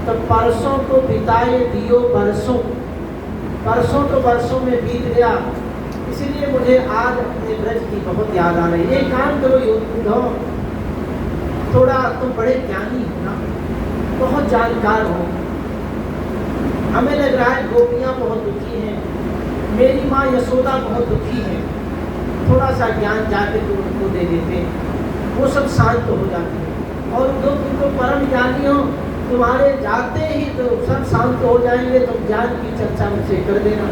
तो परसों को बिताए दियो बरसों, परसों तो बरसों में बीत गया, इसीलिए मुझे आज अपने ब्रज की बहुत याद आ रही है। एक काम करो उद्धव, थोड़ा तुम बड़े ज्ञानी हो ना, बहुत जानकार हो, हमें लग रहा है गोपियाँ बहुत दुखी हैं, मेरी माँ यशोदा बहुत दुखी है, थोड़ा सा ज्ञान जाके तो उनको दे देते, वो सब शांत हो जाते हैं। और जो तुमको परम ज्ञानी हो, तुम्हारे जाते ही तो सब शांत हो जाएंगे, तुम ज्ञान की चर्चा मुझसे कर देना।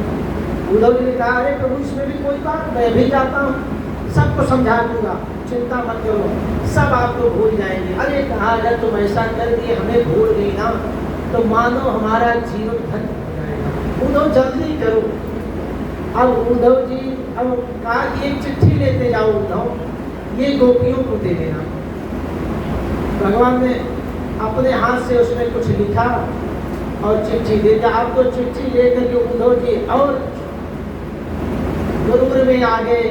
उद्धव जी ने कहा, अरे प्रभु इसमें भी कोई बात, मैं भी जाता हूँ, सबको समझा दूंगा, चिंता मत करो, सब आपको भूल जाएंगे। अरे कहा, अगर तुम ऐसा कर दिए, हमें भूल गई ना, तो मानो हमारा जीवन धन्य हो जाएगा। उद्धव जल्दी करो। अब उद्धव जी अब कहा कि एक चिट्ठी लेते जाओ उद्धव, ये गोपियों को दे देना। भगवान ने अपने हाथ से उसमें कुछ लिखा और चिट्ठी दे दिया। अब तो चिट्ठी लेकर के उद्धव जी और गुरुकुल में आ गए,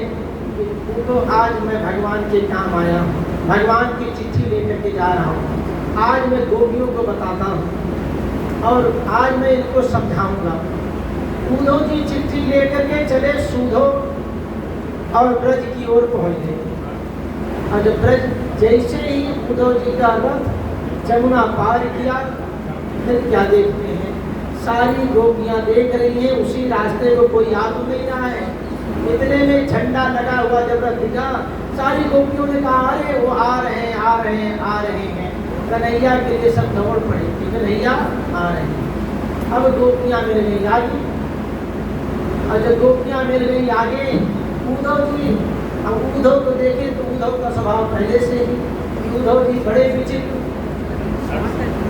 तो आज मैं भगवान के काम आया हूँ, भगवान की चिट्ठी लेकर के जा रहा हूँ, आज मैं गोपियों को बताता हूँ और आज मैं इनको समझाऊंगा। उद्धव जी चिट्ठी लेकर के चले सूधो और ब्रज की ओर पहुँच गए। और जब ब्रज जैसे ही उद्धव जी का रथ जमुना पार किया, फिर क्या देखते हैं, सारी गोपियाँ देख रही हैं, उसी रास्ते को कोई याद नहीं रहा है। इतने में झंडा लगा हुआ जब रथ दिखा, सारी गोपियों ने कहा, अरे वो आ रहे हैं, आ रहे हैं, आ रहे हैं। कन्हैया के लिए सब दौड़ पड़े कि कन्हैया आ रहे हैं। अब गोपियाँ मिल गई आगे, और जब गोपियाँ मिल गई आगे उद्धव जी, अब उद्धव को देखे तो उद्धव का स्वभाव पहले से ही, उद्धव जी बड़े विचित्र।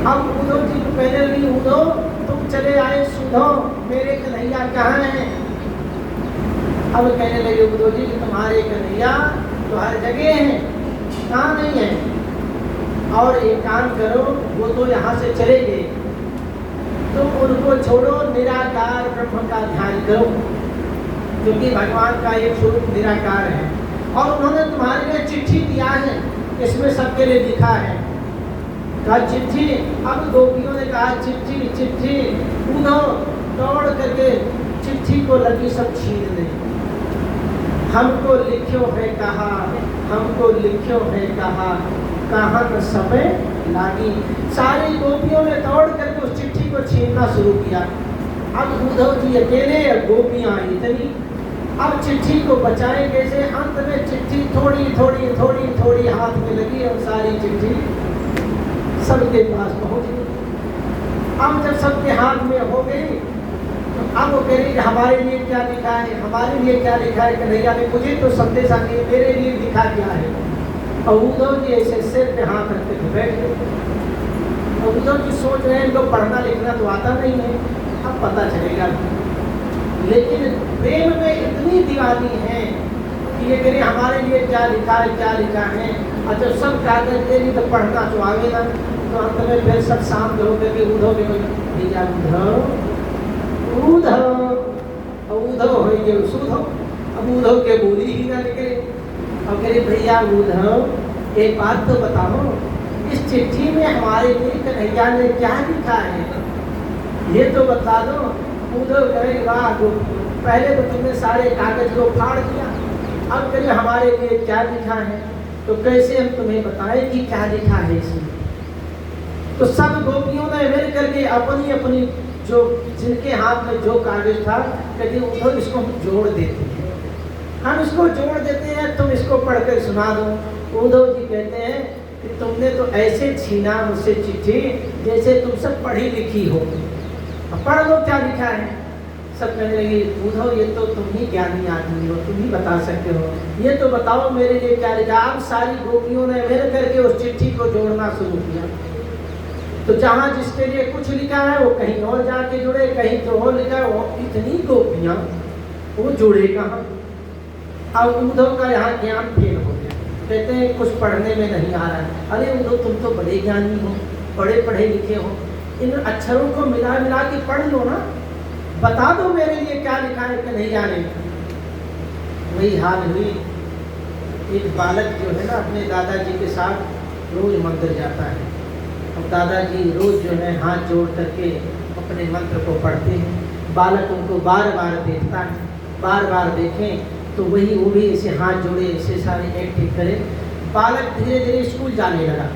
अब उद्धव जी को कहने लगी, उद्धव तुम चले आए सुधो, मेरे कन्हैया कहाँ हैं? अब कहने लगे उद्धव जी कि तुम्हारे कन्हैया तो हर जगह हैं, कहाँ नहीं है? और एक काम करो, वो तो यहाँ से चले गए, तुम उनको छोड़ो, निराकार ब्रह्म का ध्यान करो, क्योंकि भगवान का एक स्वरूप निराकार है। और उन्होंने तुम्हारे लिए चिट्ठी दिया है, इसमें सबके लिए लिखा है। कहा चिट्ठी? अब गोपियों ने कहा चिट्ठी चिट्ठी। उद्धव दौड़ करके चिट्ठी को लगी सब छीन ले। हमको लिख्यो है कहा, हमको लिख्यो है कहा, कहाँ न समय लागी। सारी गोपियों ने दौड़ करके उस चिट्ठी को छीनना शुरू किया। अब उद्धव जी अकेले, गोपियाँ इतनी। अब चिट्ठी को बचाए कैसे? अंत में चिट्ठी थोड़ी थोड़ी थोड़ी थोड़ी हाथ में लगी और सारी चिट्ठी सबके पास पहुंच गई। अब जब सबके हाथ में हो गई तो अब वो कह रही हमारे लिए क्या लिखा है, हमारे लिए क्या लिखा है? कन्हैया ने मुझे तो संदेशा नहीं, मेरे लिए लिखा क्या है? और उद्धव जी ऐसे सिर पे हाथ रखते थे बैठ गए। और उद्धव जी सोच रहे हैं इनको पढ़ना लिखना तो आता नहीं है, अब पता चलेगा। लेकिन प्रेम में इतनी दीवानी है कि ये कह रही हमारे लिए क्या लिखा है, क्या लिखा है। और जब सब कागज दे दी तो पढ़ना तो आगे ना, तो अंत में फिर सब शांत होकर के उद्धव के भैया उद्धव उद्धव उद्धव हो गए सुधव। अब उद्धव के बोली ही ना निकले। अब कह रही भैया उद्धव एक बात तो बताओ, इस चिट्ठी में हमारे लिए कन्हैया ने क्या लिखा है, ये तो बता दो। उद्धव कहे वाह, पहले तो तुमने सारे कागज को फाड़ दिया, अब कहिए हमारे लिए क्या लिखा है, तो कैसे हम तुम्हें बताएं कि क्या लिखा है इसमें। तो सब गोपियों ने मिल करके अपनी अपनी जो जिनके हाथ में जो कागज था, कहते उद्धव इसको हम जोड़ देते हैं, हम इसको जोड़ देते हैं, तुम इसको पढ़कर सुना दो। उद्धव जी कहते हैं कि तुमने तो ऐसे छीना मुझसे चिट्ठी जैसे तुम सब पढ़ी लिखी हो, पढ़ लो क्या लिखा है। सब कहने लगे उद्धव ये तो तुम ही ज्ञानी आदमी हो, तुम ही बता सकते हो, ये तो बताओ मेरे लिए क्या लिखा। अब सारी गोपियों ने मिल करके उस चिट्ठी को जोड़ना शुरू किया। तो जहाँ जिसके लिए कुछ लिखा है वो कहीं और जाके जुड़े, कहीं तो और लिखा है, वो इतनी गोपियाँ वो जुड़े कहाँ। अब उद्धव का यहाँ ज्ञान फेल हो गया, कहते हैं कुछ पढ़ने में नहीं आ रहा है। अरे उद्धव तुम तो बड़े ज्ञानी हो, बड़े पढ़े लिखे हो, इन अक्षरों को मिला मिला के पढ़ लो ना, बता दो मेरे लिए क्या लिखा है कि नहीं जाने। वही हाल हुई। एक बालक जो है ना अपने दादाजी के साथ रोज मंदिर जाता है, और दादाजी रोज जो है हाथ जोड़ करके अपने मंत्र को पढ़ते हैं। बालक उनको बार बार देखता है, बार बार देखें तो वही वो भी ऐसे हाथ जोड़े, ऐसे सारे एक्टिंग करे। बालक धीरे धीरे स्कूल जाने लगा।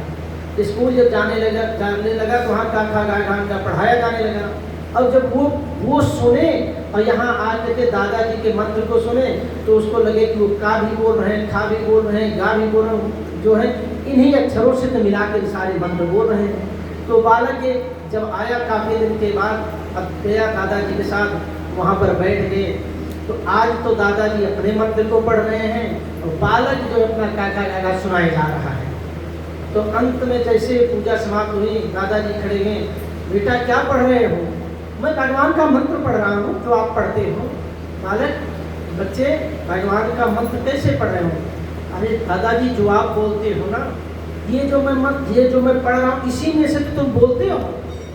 स्कूल जब जाने लगा तो वहाँ का पढ़ाया जाने लगा। अब जब वो सुने और यहाँ आ करके दादाजी के मंत्र को सुने तो उसको लगे कि वो का भी बोल रहे हैं, खा भी बोल रहे हैं, गा भी बोल रहे हैं, जो है इन्हीं अक्षरों से तो मिला के सारे मंत्र बोल रहे हैं। तो बालक जब आया काफ़ी दिन के बाद, अब गया दादाजी के साथ, वहाँ पर बैठ गए। तो आज तो दादाजी अपने मंत्र को पढ़ रहे हैं और बालक जो अपना काका सुनाया जा रहा है। तो अंत में जैसे पूजा समाप्त हुई, दादाजी खड़े हुए, बेटा क्या पढ़ रहे हो? मैं भगवान का मंत्र पढ़ रहा हूँ जो आप पढ़ते हो। बालक बच्चे भगवान का मंत्र कैसे पढ़ रहे हो? अरे दादाजी जो आप बोलते हो ना, ये जो मैं पढ़ रहा हूँ इसी में से तो तुम बोलते हो,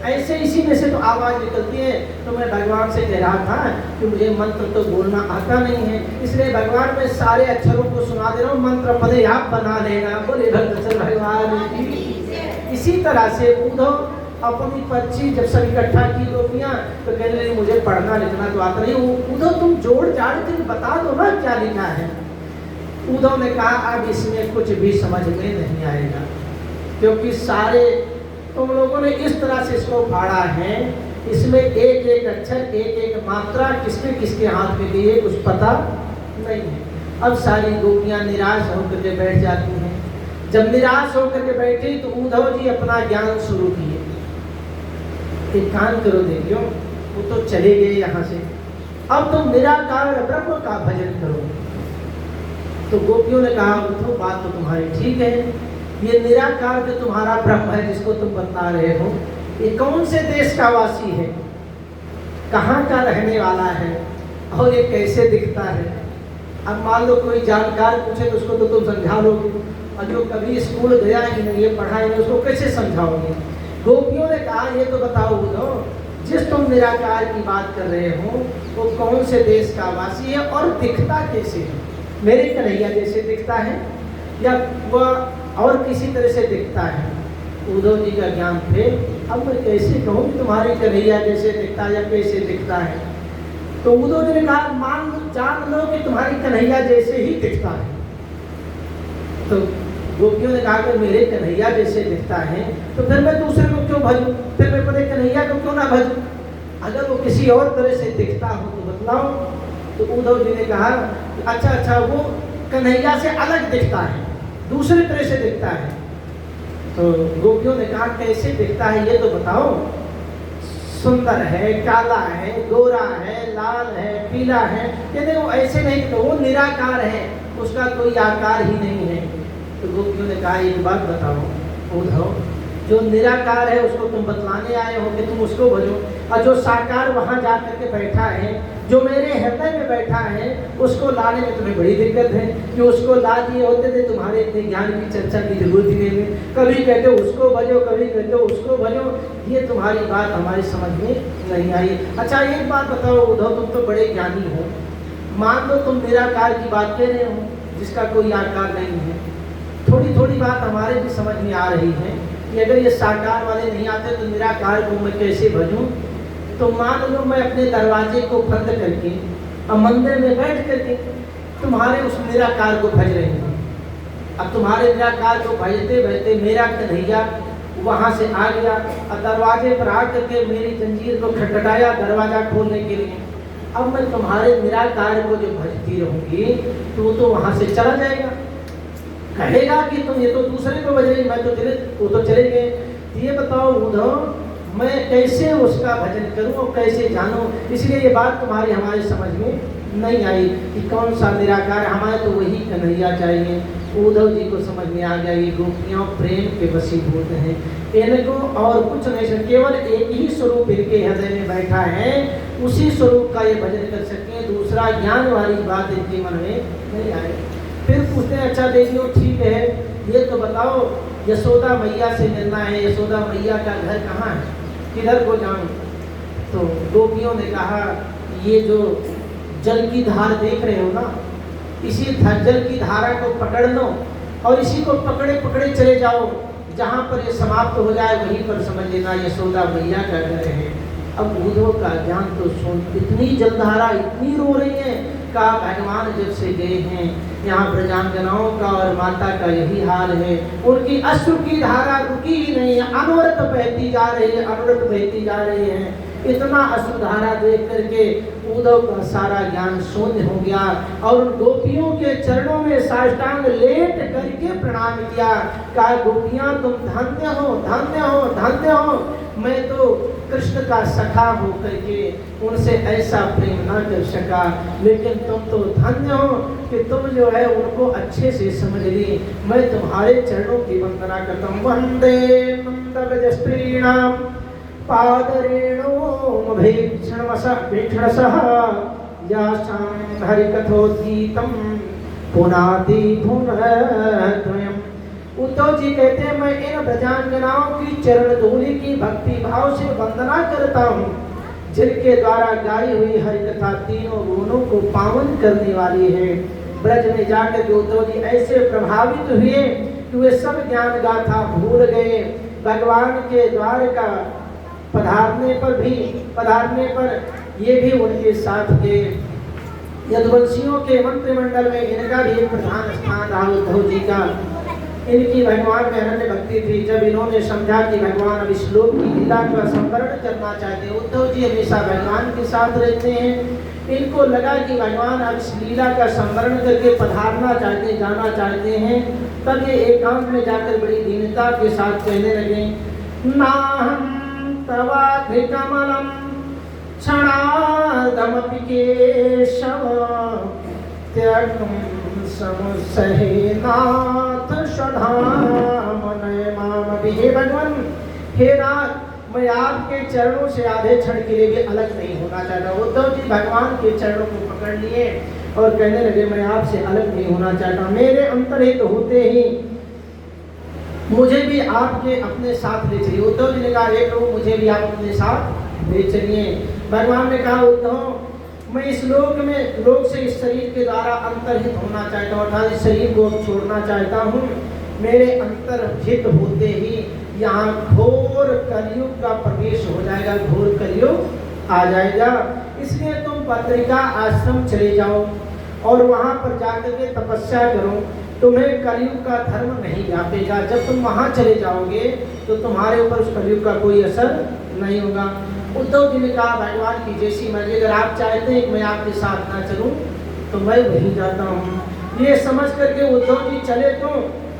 ऐसे इसी में से तो आवाज़ निकलती है। तो मैं भगवान से कह रहा था कि मुझे मंत्र तो बोलना आता नहीं है, इसलिए भगवान मैं सारे अक्षरों को सुना दे रहा हूँ, मंत्र पदे आप बना लेना। बोले भक्त भगवान की। इसी तरह से उद्धव अपनी पर्ची जब सब इकट्ठा की गोपियाँ तो कहने लगी मुझे पढ़ना लिखना तो आता नहीं। उद्धव तुम जोड़ जाड़ के बता दो ना क्या लिखा है। उद्धव ने कहा अब इसमें कुछ भी समझ में नहीं आएगा, क्योंकि सारे तुम लोगों ने इस तरह से इसको फाड़ा है, इसमें एक एक अक्षर एक एक मात्रा किसके हाथ में गई है कुछ पता नहीं है। अब सारी गोपियाँ निराश होकर के बैठ जाती हैं। जब निराश होकर के बैठे तो उद्धव जी अपना ज्ञान शुरू किए। एक काम करो देखियो, वो तो चले गए यहाँ से, अब तुम निराकार ब्रह्म का भजन करो। तो गोपियों ने कहा उद्धव बात तो तुम्हारी ठीक है, ये निराकार जो तुम्हारा ब्रह्म है जिसको तुम बता रहे हो, ये कौन से देश का वासी है, कहाँ का रहने वाला है और ये कैसे दिखता है। अब मान लो कोई जानकार पूछे तो उसको तो तुम समझा लोगे, और जो कभी स्कूल गया ही नहीं, ये पढ़ा ही नहीं, उसको कैसे समझाओगे। गोपियों ने कहा ये तो बताओ उद्धव, जिस तुम निराकार की बात कर रहे हो वो कौन से देश का वासी है और दिखता कैसे है, मेरे कन्हैया जैसे दिखता है या वह और किसी तरह से दिखता है। उद्धव जी का ज्ञान थे, अब मैं कैसे कहूँ तुम्हारे कन्हैया जैसे दिखता है या कैसे दिखता है। तो उद्धव जी ने कहा मान जान लो कि तुम्हारी कन्हैया जैसे ही दिखता है। तो गोपियों ने कहा कि मेरे कन्हैया जैसे दिखता है तो फिर मैं दूसरे को क्यों भजूं, फिर मैं अपने कन्हैया को क्यों ना भजूं, अगर वो किसी और तरह से दिखता हो तो बतलाओ। तो उद्धव जी ने कहा अच्छा वो कन्हैया से अलग दिखता है, दूसरे तरह से दिखता है। तो गोपियों ने कहा कैसे दिखता है ये तो बताओ। सुंदर है, काला है, गोरा है, लाल है, पीला है, ये वो ऐसे नहीं, तो वो निराकार है, उसका कोई आकार ही नहीं है। तो गोपियों ने कहा एक बात बताओ उद्धव, जो निराकार है उसको तुम बतलाने आए हो कि तुम उसको भजो, और जो साकार वहाँ जा करके बैठा है, जो मेरे हृदय में बैठा है, उसको लाने में तुम्हें बड़ी दिक्कत है कि उसको ला दिए होते थे तुम्हारे इतने ज्ञान की चर्चा की जरूरत ही नहीं है। कभी कहते हो उसको भजो, कभी कहते हो उसको भजो, ये तुम्हारी बात हमारी समझ में नहीं आई। अच्छा एक बात बताओ उद्धव, तुम तो बड़े ज्ञानी हो, मान लो तुम निराकार की बात कह रहे हो जिसका कोई आकार नहीं है, थोड़ी थोड़ी बात हमारे भी समझ में आ रही है कि अगर ये साकार वाले नहीं आते तो निराकार को मैं कैसे भजूं। तो मान लो मैं अपने दरवाजे को बंद करके और मंदिर में बैठ करके तुम्हारे उस निराकार को भज रहे हैं। अब तुम्हारे निराकार को भजते भजते मेरा कन्हैया वहाँ से आ गया और दरवाजे पर आ करके मेरी जंजीर को खटखटाया दरवाजा खोलने के लिए। अब मैं तुम्हारे निराकार को जो भजती रहूंगी तो वो तो वहाँ से चला जाएगा, कहेगा कि तुम ये तो दूसरे को भज रही, मैं तो वो तो चले गए। ये बताओ उद्धव, मैं कैसे उसका भजन करूं और कैसे जानूं। इसलिए ये बात तुम्हारी हमारी समझ में नहीं आई कि कौन सा निराकार, हमारे तो वही कन्हैया चाहिए। उद्धव जी को समझ में आ गया ये गोपियां प्रेम के वशीभूत हैं, इनको और कुछ नहीं सकते, केवल एक ही स्वरूप इनके हृदय में बैठा है, उसी स्वरूप का ये भजन कर सकें, दूसरा ज्ञान वाली बात इनके मन में नहीं आए। फिर पूछते हैं अच्छा देखियो ठीक है, ये तो बताओ यशोदा मैया से मिलना है, यशोदा मैया का घर कहाँ है, किधर को जाऊं। तो गोपियों ने कहा ये जो जल की धार देख रहे हो ना, इसी जल की धारा को पकड़ लो और इसी को पकड़े पकड़े चले जाओ, जहाँ पर ये समाप्त हो जाए वहीं पर समझ लेना यशोदा मैया का घर है। अब उद्धव का ज्ञान तो सुन, इतनी जलधारा इतनी रो रही है, का भगवान जब से गए हैं यहाँ ब्रजांगनाओं का और माता का यही हाल है, उनकी अश्रु की धारा रुकी ही नहीं है, अनवरत बहती जा रही है, अनवरत बहती जा रही है। इतना अश्रुधारा देख करके उद्धव का सारा ज्ञान शून्य हो गया और उन गोपियों के चरणों में साष्टांग लेट करके प्रणाम किया। कहा गोपियां तुम धन्य हो, धन्य हो, धन्य हो, मैं तो कृष्ण का सखा हो करके उनसे ऐसा प्रेम न कर सका, लेकिन तुम तो धन्य हो कि तुम जो है उनको अच्छे से समझ ली। मैं तुम्हारे चरणों की वंदना करता हूँ। वंदे नंदव्रजस्त्रीणां पादरेणुमभीक्षणसः यासां हरिकथोद्गीतं पुनाति पुनर्द्वयम्। उद्धव जी कहते हैं मैं इन ब्रजांगनाओं की चरण धूलि की भक्ति भाव से वंदना करता हूँ, जिनके द्वारा गाई हुई हरिकथा तीनों गुणों को पावन करने वाली है। ब्रज में जाकर के उद्धव जी ऐसे प्रभावित हुए कि वे सब ज्ञान गाथा भूल गए। भगवान के द्वार का पधारने पर ये भी उनके साथ थे। यदुवंशियों के मंत्रिमंडल में इनका भी एक प्रधान स्थान रहा उद्धव जी का। इनकी भगवान में अनन्य भक्ति थी। जब इन्होंने समझा कि भगवान अब इस लोक की लीला का संवरण करना चाहते हैं, उद्धव जी हमेशा भगवान के साथ रहते हैं, इनको लगा कि भगवान अब इस लीला का स्मरण करके पधारना चाहते, जाना चाहते हैं। तब ये एकांत में जाकर बड़ी दीनता के साथ कहने लगे, नाहं तवाधिकमलं क्षणार्धमपि केशव त्यक्तुं समुत्सहे नाथ स्वधामनय मामपि। हे भगवान, हे नाथ, मैं आपके चरणों से आधे क्षण के लिए भी अलग नहीं होना चाहता। उद्धव जी भगवान के चरणों को पकड़ लिए और कहने लगे, मैं आपसे अलग नहीं होना चाहता। मेरे अंतरहित होते ही मुझे भी आपके अपने साथ ले चलिए। उद्धव जी ने कहा, हे प्रभु, मुझे भी आप अपने साथ ले चलिए। भगवान ने कहा, उद्धव, मैं इस लोक से इस शरीर के द्वारा अंतरहित होना चाहता हूँ, अर्थात इस शरीर को छोड़ना चाहता हूँ। मेरे अंतरहित होते ही यहाँ घोर कलयुग का प्रवेश हो जाएगा, घोर कलयुग आ जाएगा। इसलिए तुम पत्रिका आश्रम चले जाओ और वहाँ पर जाकर के तपस्या करो, तुम्हें कलयुग का धर्म नहीं व्यापेगा। जब तुम वहाँ चले जाओगे तो तुम्हारे ऊपर उस कलयुग का कोई असर नहीं होगा। उद्धव जी ने कहा, भगवान की जैसी मर्जी, अगर आप चाहते हैं कि मैं आपके साथ ना चलूँ तो मैं वहीं जाता हूँ। ये समझ करके उद्धव जी चले तो,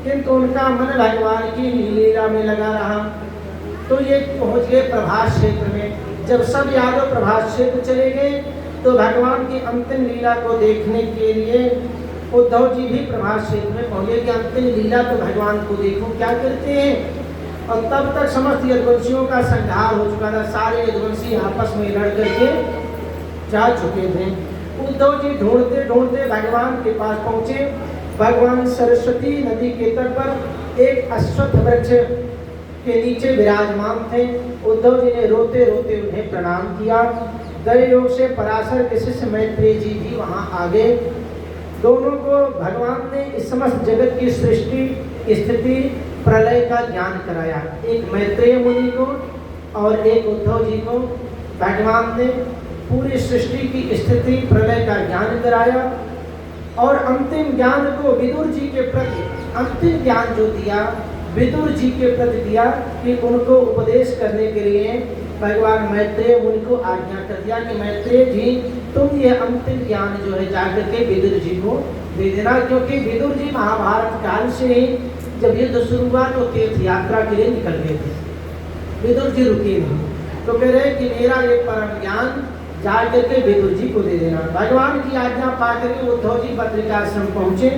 किंतु उनका मन भगवान की लीला में लगा रहा। तो ये पहुँच गए प्रभास क्षेत्र में। जब सब यादव प्रभास क्षेत्र चले गए तो भगवान की अंतिम लीला को देखने के लिए उद्धव जी भी प्रभास क्षेत्र में पहुँचे कि अंतिम लीला तो भगवान को देखो क्या करते हैं। और तब तक समस्त यदुवंशियों का संहार हो चुका था, सारे यदुवंशी आपस में लड़ करके जा चुके थे। उद्धव जी ढूंढते ढूंढते भगवान के पास पहुँचे। भगवान सरस्वती नदी के तट पर एक अश्वत्थ वृक्ष के नीचे विराजमान थे। उद्धव जी ने रोते रोते उन्हें प्रणाम किया। दया योग से पराशर के शिष्य मैत्रेय जी भी वहाँ आ गए। दोनों को भगवान ने इस समस्त जगत की सृष्टि, स्थिति, प्रलय का ज्ञान कराया। एक मैत्रेय मुनि को और एक उद्धव जी को भगवान ने पूरी सृष्टि की स्थिति, प्रलय का ज्ञान कराया। और अंतिम ज्ञान को विदुर जी के प्रति, अंतिम ज्ञान जो दिया विदुर जी के प्रति दिया कि उनको उपदेश करने के लिए भगवान मैत्रेय मुनि को आज्ञा कर दिया कि मैत्रेय जी, तुम ये अंतिम ज्ञान जो है जाकर के विदुर जी को दे देना। क्योंकि विदुर जी महाभारत काल से ही जब युद्ध शुरू हुआ तो तीर्थ यात्रा के लिए निकल गए थे, विदुर जी रुके नहीं। तो कह रहे कि मेरा ये परम ज्ञान जा करके विदुर जी को दे देना। भगवान की आज्ञा पाकर के उद्धव जी बद्रिकाश्रम पहुँचे।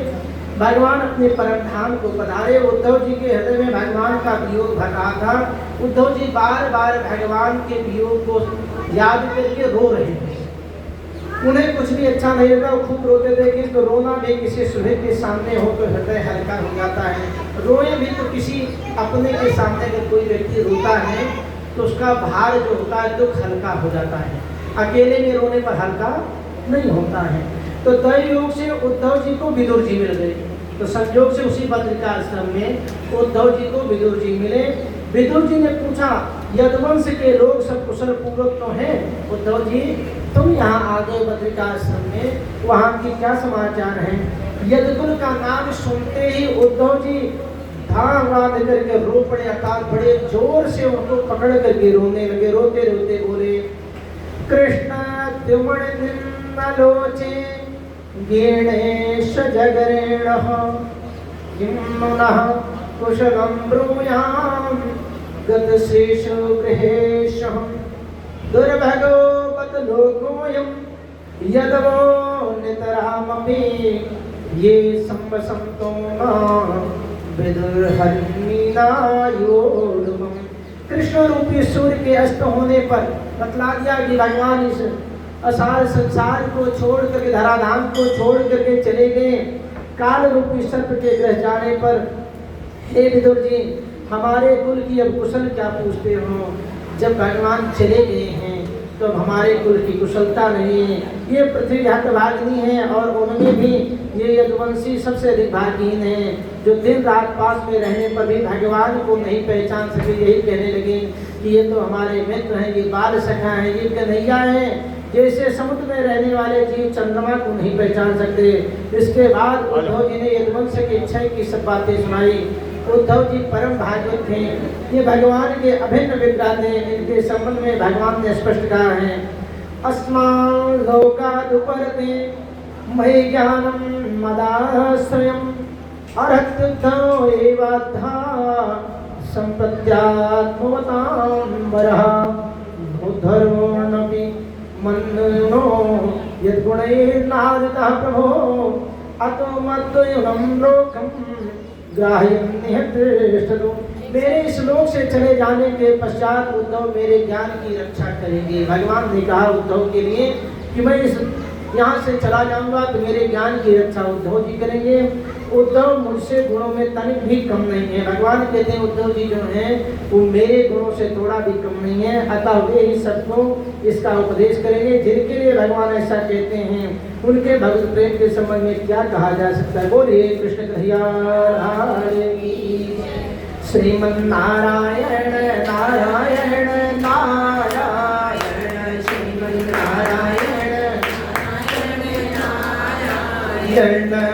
भगवान अपने परम धाम को पधारे। उद्धव जी के हृदय में भगवान का वियोग भर रहा था। उद्धव जी बार बार भगवान के वियोग को याद करके रो रहे थे। उन्हें कुछ भी अच्छा नहीं लगा, खूब रोते थे। कि तो रोना भी किसी सुहृद के सामने हो तो हृदय हल्का हो जाता है। रोए भी तो किसी अपने के सामने अगर कोई व्यक्ति रोता है तो उसका भार जो होता है दुख हल्का हो जाता है। अकेले में रोने पर हल्का नहीं होता है। तो दया योग से उद्धव जी को विदुर जी मिल गए। तो संयोग से उसी बद्रिकाश्रम में उद्धव जी को विदुर जी मिले। विदुर जी ने पूछा, यदुवंश के लोग सब कुशल पूर्वक तो हैं, उद्धव जी तुम यहाँ आ गए बद्रिकाश्रम में, वहाँ की क्या समाचार हैं? यदुकुल का नाम सुनते ही उद्धव जी धाम बांध करके रो पड़े, अर्थात बड़े जोर से उनको पकड़ करके रोने लगे। रोते रोते बोले, कृष्ण द्युमणिलोचे गीणेश जगरेणः किं नः कुशलं ब्रूयां गतशेषो गृहेशः दुर्भगो बत लोकोऽयं यदवो नितरामपि ये संवसन्तो न विदुर्हन्मीनायोरुहम्। कृष्ण रूपी सूर्य के अस्त होने पर बतला दिया कि भगवान इस असार संसार को छोड़ करके, धराधाम को छोड़ करके चले गए। काल रूपी सर्प के ग्रह जाने पर हे विदुर जी, हमारे कुल की अब कुशल क्या पूछते हो? जब भगवान चले गए हैं तो हमारे कुल की कुशलता नहीं है। ये पृथ्वी हतभागिनी है और उनमें भी ये यदुवंशी सबसे अधिक भागहीन है, जो दिन रात पास में रहने पर भी भगवान को नहीं पहचान सके। यही कहने लगे कि ये तो हमारे मित्र हैं, ये बाल सखा हैं, ये कन्हैया हैं। जैसे समुद्र में रहने वाले जीव चंद्रमा को नहीं पहचान सकते। इसके बाद उद्धव जी ने यदुवंश की इच्छा की सब बातें सुनाई। उद्धव जी परम भागवत थे, ये भगवान के अभिन्न विग्रह थे। इनके संबंध में भगवान ने स्पष्ट कहा है, अस्मान् लोकादुपरते मयि ज्ञानं मदाश्रयम् अरहत्तौ एवाद्धा सम्पत्त्यात्मवतां वरः उद्धर्वोऽपि मन्नो यद्गुणैर्नादितः प्रभो अतो मद्वयुनं लोकं ग्राह्यं निहतृष्टतु। मेरे इस लोक से चले जाने के पश्चात उद्धव मेरे ज्ञान की रक्षा करेंगे। भगवान ने कहा उद्धव के लिए कि मैं इस यहाँ से चला जाऊंगा तो मेरे ज्ञान की रक्षा उद्धव जी करेंगे। उद्धव मुझसे गुणों में तनिक भी कम नहीं है। भगवान कहते हैं उद्धव जी जो हैं वो मेरे गुणों से थोड़ा भी कम नहीं है, अतः वे ही सबको इसका उपदेश करेंगे। जिनके लिए भगवान ऐसा कहते हैं उनके भगवत प्रेम के संबंध में क्या कहा जा सकता है। बोलिए कृष्ण कन्हैया की श्रीमन्नारायण नारायण नारायण श्रीमन्नारायण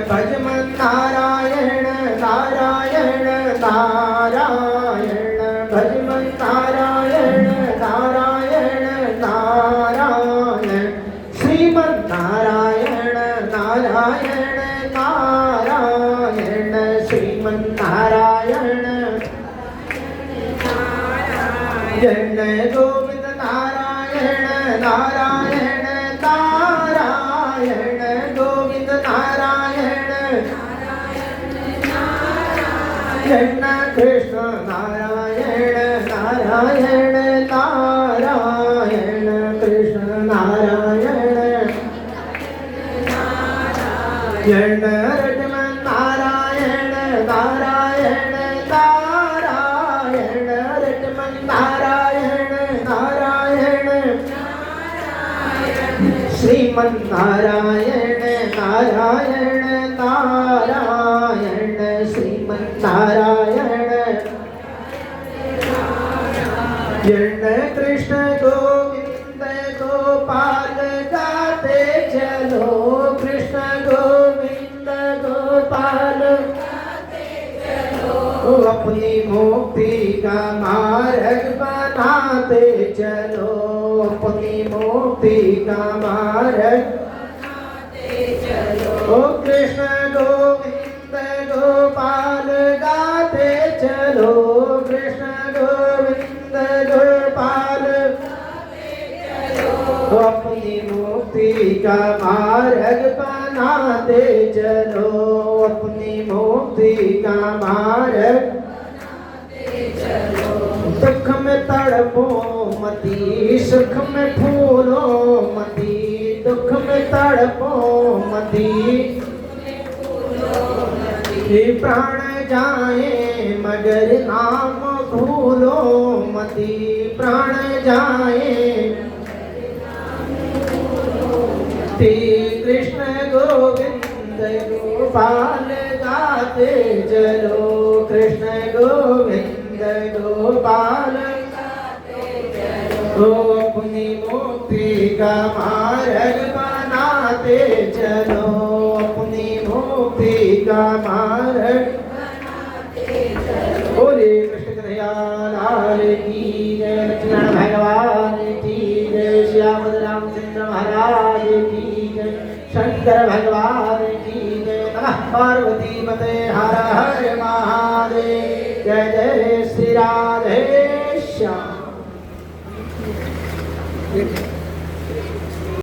भजमन नारायण नारायण नारायण भजमन नारायण नारायण नारायण श्रीमन नारायण नारायण नारायण श्रीमन नारायण जय गोविंद नारायण नारायण नारायण गोविंद नारायण जय कृष्ण नारायण नारायण नारायण कृष्ण नारायण जय रटमन नारायण नारायण नारायण रटमन नारायण नारायण श्रीमन नारायण नारायण नारायण श्रीमन नारायण जय कृष्ण गोविंद गोपाल गाते चलो कृष्ण गोविंद गोपाल अपनी मुक्ति का मार्ग बनाते चलो अपनी मुक्ति का मार्ग ओ कृष्ण गोविंद गोपाल गाते चलो कृष्ण गोविंद गोपाल अपनी मुक्ति का मार्ग बनाते चलो अपनी मुक्ति का मार्ग दुख में तड़पो मती सुख में फूलो मती दुख में तड़पो मती प्राण जाए मगर नाम भूलो मती प्राण जाए कृष्ण गोविंद गोपाल गाते चलो कृष्ण गोविंद गोपाल अपनी मुक्ति का मार्ग बनाते चलो अपनी मुक्ति का मार्ग बोले कृष्ण कन्हैया लाल की जय लक्ष्मण भगवान की जय श्याम रामचंद्र महाराज की जय शंकर भगवान की जय नमः पार्वती पते हर हर महादेव जय जय